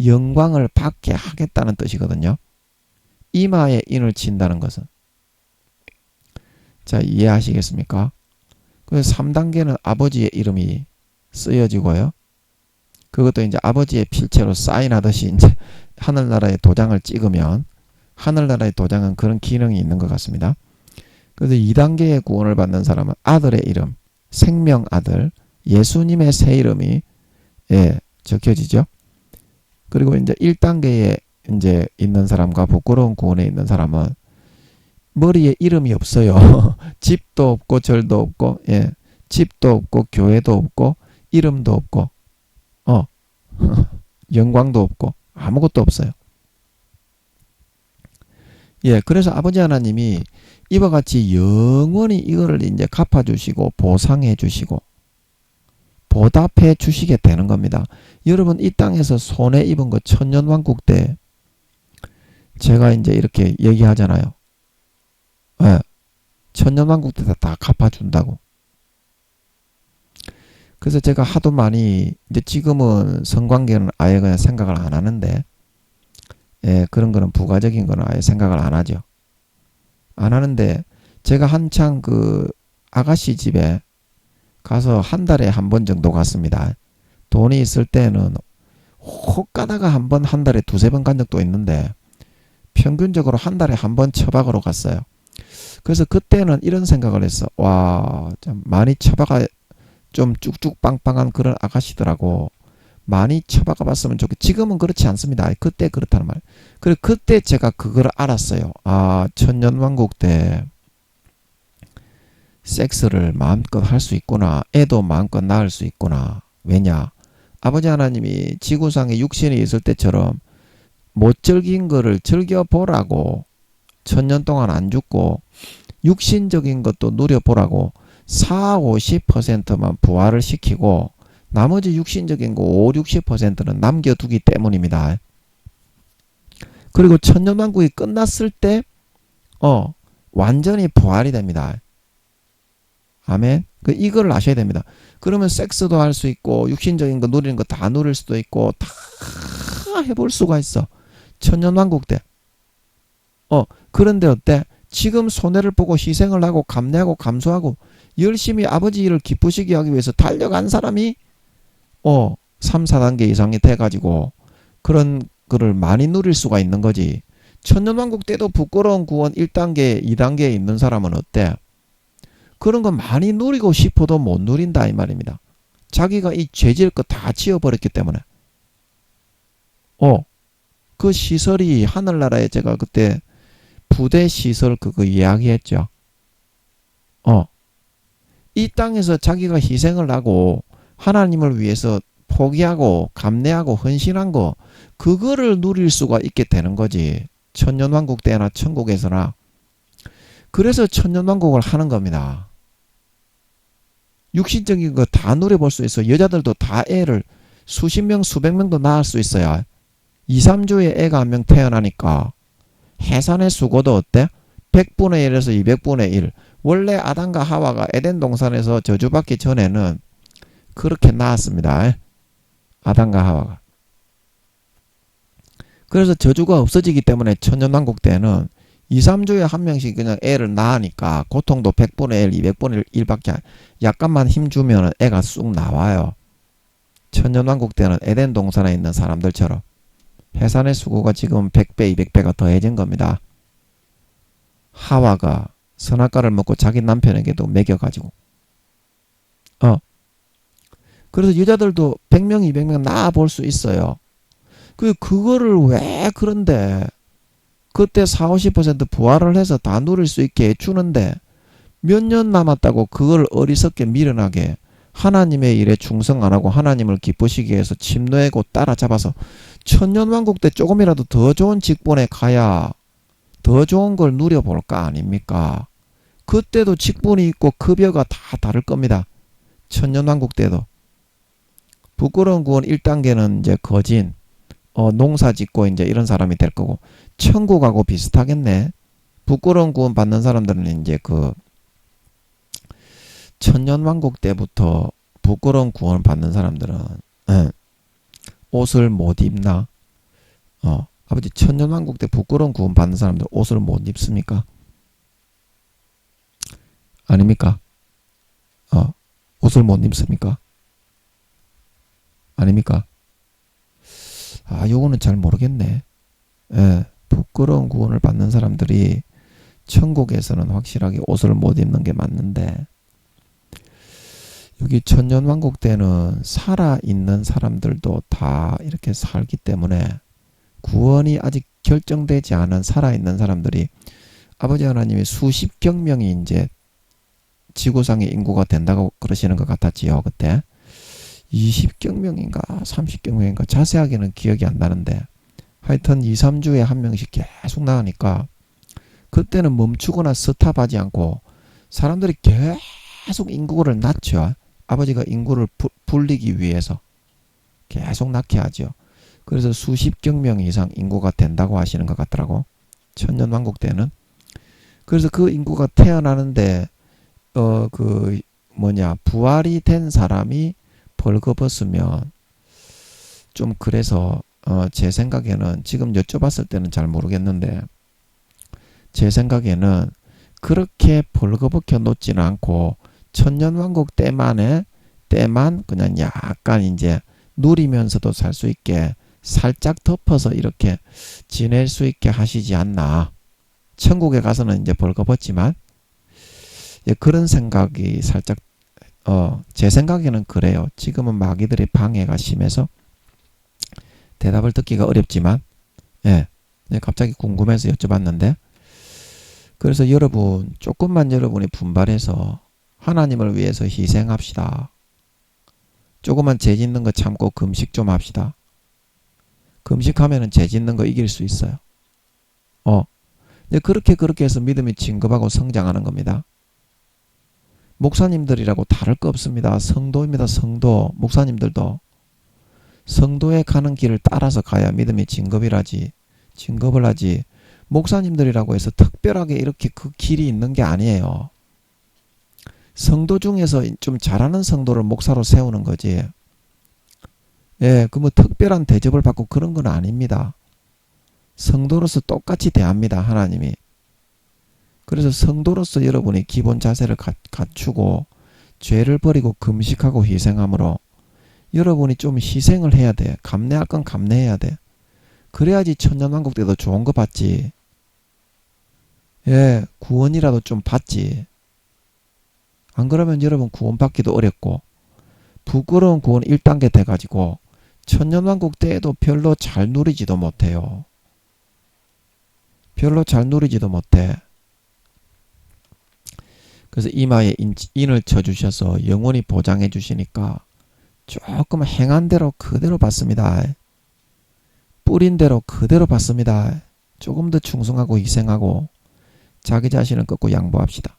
영광을 받게 하겠다는 뜻이거든요. 이마에 인을 친다는 것은. 자, 이해하시겠습니까? 그래서 3단계는 아버지의 이름이 쓰여지고요. 그것도 이제 아버지의 필체로 사인하듯이 이제 하늘나라의 도장을 찍으면, 하늘나라의 도장은 그런 기능이 있는 것 같습니다. 그래서 2단계의 구원을 받는 사람은 아들의 이름, 생명 아들, 예수님의 새 이름이 적혀지죠. 그리고 이제 1단계에 이제 있는 사람과 부끄러운 구원에 있는 사람은 머리에 이름이 없어요. 집도 없고 절도 없고, 집도 없고 교회도 없고 이름도 없고 영광도 없고 아무것도 없어요. 그래서 아버지 하나님이 이와 같이 영원히 이거를 이제 갚아주시고 보상해 주시고 보답해 주시게 되는 겁니다. 여러분, 이 땅에서 손해 입은 거 천년왕국 때 제가 이제 이렇게 얘기하잖아요. 천년왕국 때 다 갚아준다고. 그래서 제가 하도 많이, 이제 지금은 성관계는 아예 그냥 생각을 안 하는데, 그런 거는 부가적인 거는 아예 생각을 안 하죠. 안 하는데, 제가 한창 그 아가씨 집에 가서 한 달에 한 번 정도 갔습니다. 돈이 있을 때는 혹 가다가 한 번, 한 달에 두세 번 간 적도 있는데, 평균적으로 한 달에 한 번 처박으러 갔어요. 그래서 그때는 이런 생각을 했어. 와, 좀 많이 처박아, 좀 쭉쭉 빵빵한 그런 아가씨더라고. 많이 처박아 봤으면 좋겠. 지금은 그렇지 않습니다. 그때 그렇다는 말. 그리고 그때 제가 그걸 알았어요. 천년왕국 때 섹스를 마음껏 할 수 있구나. 애도 마음껏 낳을 수 있구나. 왜냐? 아버지 하나님이 지구상에 육신이 있을 때처럼 못 즐긴 거를 즐겨보라고 천년 동안 안 죽고 육신적인 것도 누려보라고 40~50%만 부활을 시키고 나머지 육신적인 거 50~60%는 남겨두기 때문입니다. 그리고 천년왕국이 끝났을 때 완전히 부활이 됩니다. 아멘. 이걸 아셔야 됩니다. 그러면 섹스도 할 수 있고 육신적인 거 누리는 거 다 누릴 수도 있고 다 해볼 수가 있어. 천년왕국 때. 그런데 어때? 지금 손해를 보고 희생을 하고 감내하고 감수하고 열심히 아버지 일을 기쁘시게 하기 위해서 달려간 사람이 3, 4단계 이상이 돼가지고 그런 거를 많이 누릴 수가 있는 거지. 천년왕국 때도 부끄러운 구원 1단계, 2단계에 있는 사람은 어때? 그런 거 많이 누리고 싶어도 못 누린다 이 말입니다. 자기가 이 죄질 거 다 지어버렸기 때문에. 그 시설이 하늘나라에 제가 그때 부대 시설 그거 이야기했죠. 이 땅에서 자기가 희생을 하고 하나님을 위해서 포기하고 감내하고 헌신한 거 그거를 누릴 수가 있게 되는 거지. 천년왕국 때나 천국에서나. 그래서 천년왕국을 하는 겁니다. 육신적인 거 다 누려볼 수 있어. 여자들도 다 애를 수십 명 수백 명도 낳을 수 있어요. 2, 3주에 애가 한 명 태어나니까 해산의 수고도 어때? 100분의 1에서 200분의 1. 원래 아담과 하와가 에덴 동산에서 저주받기 전에는 그렇게 낳았습니다. 아담과 하와가. 그래서 저주가 없어지기 때문에 천년왕국 때는 2, 3주에 한 명씩 그냥 애를 낳으니까 고통도 100분의 1, 200분의 1밖에 약간만 힘주면 애가 쑥 나와요. 천년왕국 때는 에덴 동산에 있는 사람들처럼 해산의 수고가 지금 100배, 200배가 더해진 겁니다. 하와가 선악과를 먹고 자기 남편에게도 먹여가지고. 그래서 여자들도 100명, 200명 낳아볼 수 있어요. 그거를 왜 그런데 그때 40~50% 부활을 해서 다 누릴 수 있게 해주는데 몇 년 남았다고 그걸 어리석게 미련하게 하나님의 일에 충성 안 하고 하나님을 기쁘시게 해서 침노하고 따라잡아서 천년왕국 때 조금이라도 더 좋은 직분에 가야 더 좋은 걸 누려볼 거 아닙니까? 그때도 직분이 있고 급여가 다 다를 겁니다. 천년왕국 때도. 부끄러운 구원 1단계는 이제 거진 농사 짓고 이제 이런 사람이 될 거고 천국하고 비슷하겠네. 부끄러운 구원 받는 사람들은 이제 그 천년왕국 때부터 부끄러운 구원 받는 사람들은 옷을 못 입나? 아버지 천년왕국 때 부끄러운 구원 받는 사람들 옷을 못 입습니까? 아닙니까? 옷을 못 입습니까? 아닙니까? 요거는 잘 모르겠네. 부끄러운 구원을 받는 사람들이 천국에서는 확실하게 옷을 못 입는 게 맞는데 여기 천년왕국 때는 살아있는 사람들도 다 이렇게 살기 때문에 구원이 아직 결정되지 않은 살아있는 사람들이 아버지 하나님이 수십 경명이 이제 지구상의 인구가 된다고 그러시는 것 같았지요. 그때 20경명인가 30경명인가 자세하게는 기억이 안 나는데 하여튼 2, 3주에 한 명씩 계속 나가니까 그때는 멈추거나 스탑하지 않고 사람들이 계속 인구를 낳죠. 아버지가 인구를 불리기 위해서 계속 낳게 하죠. 그래서 수십 경명 이상 인구가 된다고 하시는 것 같더라고. 천년왕국 때는. 그래서 그 인구가 태어나는데 부활이 된 사람이 벌거벗으면 좀 그래서 제 생각에는 지금 여쭤봤을 때는 잘 모르겠는데 제 생각에는 그렇게 벌거벗겨 놓지는 않고 천년왕국 때만 그냥 약간 이제 누리면서도 살 수 있게 살짝 덮어서 이렇게 지낼 수 있게 하시지 않나. 천국에 가서는 이제 벌거벗지만 그런 생각이 살짝 제 생각에는 그래요. 지금은 마귀들의 방해가 심해서 대답을 듣기가 어렵지만 갑자기 궁금해서 여쭤봤는데 그래서 여러분 조금만 여러분이 분발해서 하나님을 위해서 희생합시다. 조그만 죄 짓는 거 참고 금식 좀 합시다. 금식하면은 죄 짓는 거 이길 수 있어요. 그렇게 해서 믿음이 진급하고 성장하는 겁니다. 목사님들이라고 다를 거 없습니다. 성도입니다. 성도. 목사님들도 성도에 가는 길을 따라서 가야 믿음이 진급을 하지. 목사님들이라고 해서 특별하게 이렇게 그 길이 있는 게 아니에요. 성도 중에서 좀 잘하는 성도를 목사로 세우는 거지. 예, 그 뭐 특별한 대접을 받고 그런 건 아닙니다. 성도로서 똑같이 대합니다. 하나님이. 그래서 성도로서 여러분이 기본 자세를 갖추고 죄를 버리고 금식하고 희생함으로 여러분이 좀 희생을 해야 돼. 감내할 건 감내해야 돼. 그래야지 천년왕국 때도 좋은 거 받지. 예, 구원이라도 좀 받지. 안 그러면 여러분 구원 받기도 어렵고 부끄러운 구원 1단계 돼가지고 천년왕국 때에도 별로 잘 누리지도 못해요. 별로 잘 누리지도 못해. 그래서 이마에 인을 쳐주셔서 영원히 보장해 주시니까 조금 행한 대로 그대로 받습니다. 뿌린 대로 그대로 받습니다. 조금 더 충성하고 희생하고 자기 자신을 꺾고 양보합시다.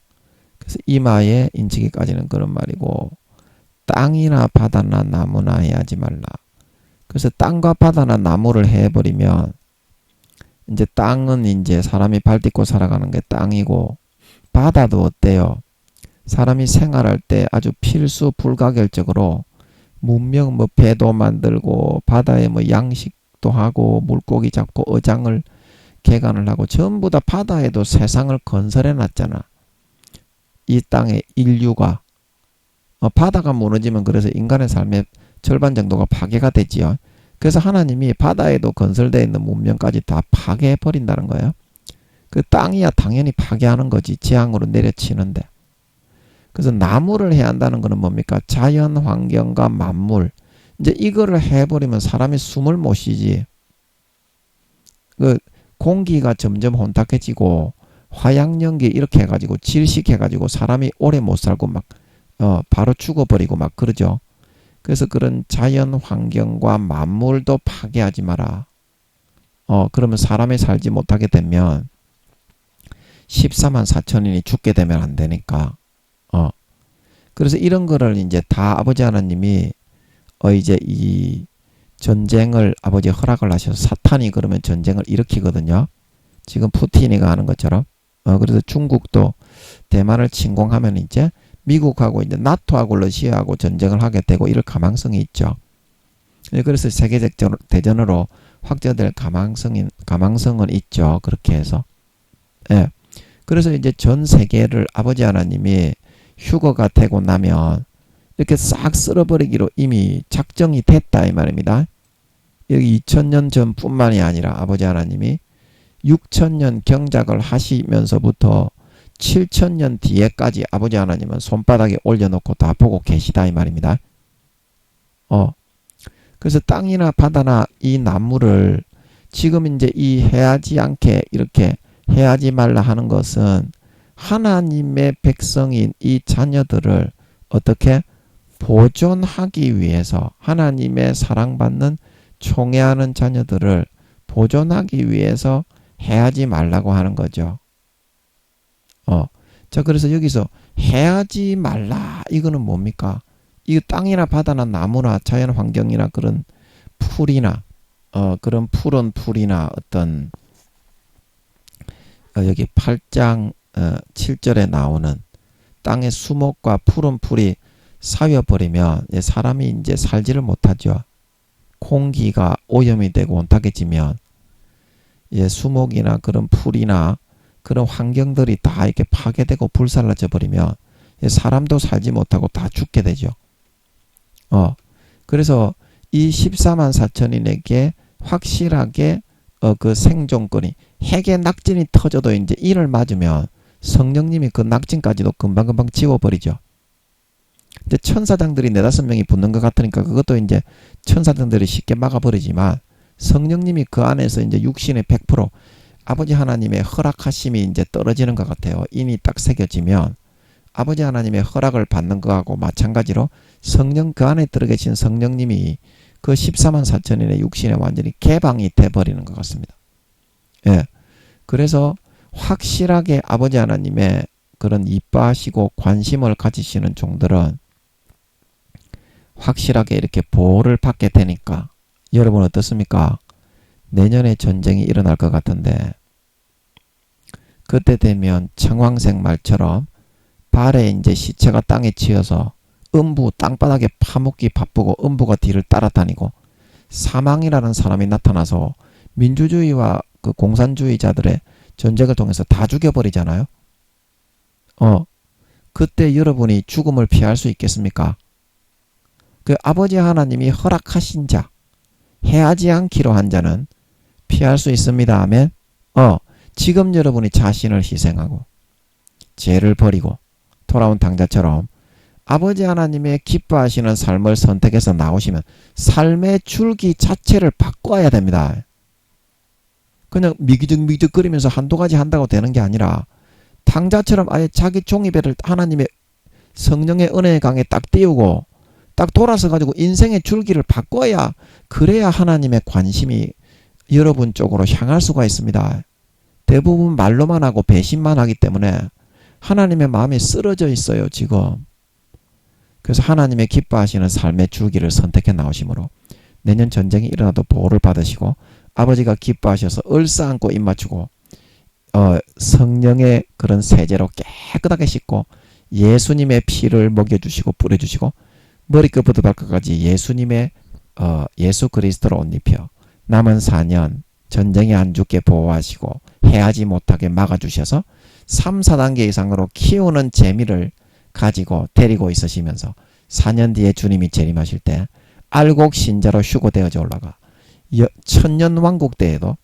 그래서 이마에 인치기까지는 그런 말이고 땅이나 바다나 나무나 해하지 말라. 그래서 땅과 바다나 나무를 해버리면 이제 땅은 이제 사람이 발 딛고 살아가는 게 땅이고 바다도 어때요? 사람이 생활할 때 아주 필수 불가결적으로 문명 뭐 배도 만들고 바다에 뭐 양식도 하고 물고기 잡고 어장을 개간을 하고 전부 다 바다에도 세상을 건설해 놨잖아. 이 땅의 인류가 바다가 무너지면 그래서 인간의 삶의 절반 정도가 파괴가 되지요. 그래서 하나님이 바다에도 건설되어 있는 문명까지 다 파괴해 버린다는 거예요. 그 땅이야 당연히 파괴하는 거지. 재앙으로 내려치는데. 그래서 나무를 해야 한다는 거는 뭡니까? 자연 환경과 만물. 이제 이거를 해버리면 사람이 숨을 못 쉬지. 그 공기가 점점 혼탁해지고 화양연기 이렇게 해가지고 질식해가지고 사람이 오래 못 살고 막 바로 죽어버리고 막 그러죠. 그래서 그런 자연 환경과 만물도 파괴하지 마라. 그러면 사람이 살지 못하게 되면 14만 4천인이 죽게 되면 안 되니까. 그래서 이런 거를 이제 다 아버지 하나님이 이제 이 전쟁을 아버지 허락을 하셔서 사탄이 그러면 전쟁을 일으키거든요. 지금 푸틴이가 하는 것처럼. 그래서 중국도 대만을 침공하면 이제 미국하고 이제 나토하고 러시아하고 전쟁을 하게 되고 이럴 가망성이 있죠. 그래서 세계적 대전으로 확대될 가망성은 있죠. 그렇게 해서. 예. 그래서 이제 전 세계를 아버지 하나님이 휴거가 되고 나면 이렇게 싹 쓸어버리기로 이미 작정이 됐다 이 말입니다. 여기 2000년 전뿐만이 아니라 아버지 하나님이 6000년 경작을 하시면서부터 7000년 뒤에까지 아버지 하나님은 손바닥에 올려놓고 다 보고 계시다 이 말입니다. 그래서 땅이나 바다나 이 나무를 지금 이제 이 해하지 않게 이렇게 해하지 말라 하는 것은 하나님의 백성인 이 자녀들을 어떻게 보존하기 위해서 하나님의 사랑받는 총애하는 자녀들을 보존하기 위해서 해하지 말라고 하는 거죠. 자, 그래서 여기서 해하지 말라 이거는 뭡니까? 이 땅이나 바다나 나무나 자연 환경이나 그런 풀이나 그런 푸른 풀이나 어떤 여기 8장 7절에 나오는 땅의 수목과 푸른 풀이 사여버리면 사람이 이제 살지를 못하죠. 공기가 오염이 되고 온탁해지면 수목이나 그런 풀이나 그런 환경들이 다 이렇게 파괴되고 불살라져 버리면 사람도 살지 못하고 다 죽게 되죠. 그래서 이 14만 4천인에게 확실하게 그 생존권이 핵의 낙진이 터져도 이제 이를 맞으면 성령님이 그 낙진까지도 금방금방 지워버리죠. 이제 천사장들이 4-5명이 붙는 것 같으니까 그것도 이제 천사장들이 쉽게 막아버리지만 성령님이 그 안에서 이제 육신의 100% 아버지 하나님의 허락하심이 이제 떨어지는 것 같아요. 인이 딱 새겨지면 아버지 하나님의 허락을 받는 것하고 마찬가지로 성령 그 안에 들어 계신 성령님이 그 14만 4천인의 육신에 완전히 개방이 돼버리는 것 같습니다. 예. 그래서 확실하게 아버지 하나님의 그런 이뻐하시고 관심을 가지시는 종들은 확실하게 이렇게 보호를 받게 되니까 여러분 어떻습니까? 내년에 전쟁이 일어날 것 같은데 그때 되면 청황색 말처럼 발에 이제 시체가 땅에 치여서 음부 땅바닥에 파묻기 바쁘고 음부가 뒤를 따라다니고 사망이라는 사람이 나타나서 민주주의와 그 공산주의자들의 전쟁을 통해서 다 죽여버리잖아요. 그때 여러분이 죽음을 피할 수 있겠습니까? 그 아버지 하나님이 허락하신 자, 해하지 않기로 한 자는 피할 수 있습니다. 아멘. 지금 여러분이 자신을 희생하고 죄를 버리고 돌아온 당자처럼 아버지 하나님의 기뻐하시는 삶을 선택해서 나오시면 삶의 줄기 자체를 바꿔야 됩니다. 그냥 미기적거리면서 한두 가지 한다고 되는 게 아니라 당자처럼 아예 자기 종이배를 하나님의 성령의 은혜의 강에 딱 띄우고 딱 돌아서 가지고 인생의 줄기를 바꿔야 그래야 하나님의 관심이 여러분 쪽으로 향할 수가 있습니다. 대부분 말로만 하고 배신만 하기 때문에 하나님의 마음이 쓰러져 있어요 지금. 그래서 하나님의 기뻐하시는 삶의 줄기를 선택해 나오심으로 내년 전쟁이 일어나도 보호를 받으시고 아버지가 기뻐하셔서 얼싸안고 입맞추고 성령의 그런 세제로 깨끗하게 씻고 예수님의 피를 먹여주시고 뿌려주시고 머리끝부터 발끝까지 예수님의 예수 그리스도로 옷 입혀 남은 4년 전쟁에 안 죽게 보호하시고 해하지 못하게 막아주셔서 3, 4단계 이상으로 키우는 재미를 가지고 데리고 있으시면서 4년 뒤에 주님이 재림하실 때 알곡 신자로 휴거되어져 올라가 천년왕국 때에도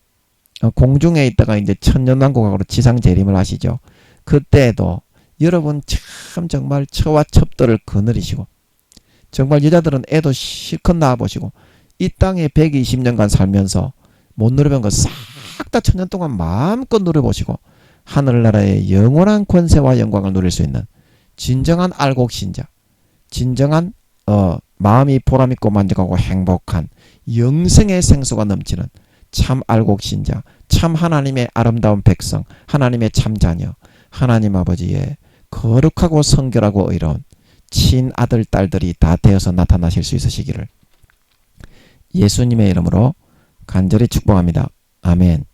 공중에 있다가 이제 천년왕국으로 지상 재림을 하시죠. 그때에도 여러분 참 정말 처와 첩들을 거느리시고 정말 여자들은 애도 실컷 낳아보시고 이 땅에 120년간 살면서 못 누려본 거 싹 다 천년 동안 마음껏 누려보시고 하늘나라의 영원한 권세와 영광을 누릴 수 있는 진정한 알곡신자, 진정한 마음이 보람있고 만족하고 행복한 영생의 생수가 넘치는 참 알곡신자, 참 하나님의 아름다운 백성, 하나님의 참 자녀, 하나님 아버지의 거룩하고 성결하고 의로운 친아들 딸들이 다 되어서 나타나실 수 있으시기를 예수님의 이름으로 간절히 축복합니다. 아멘.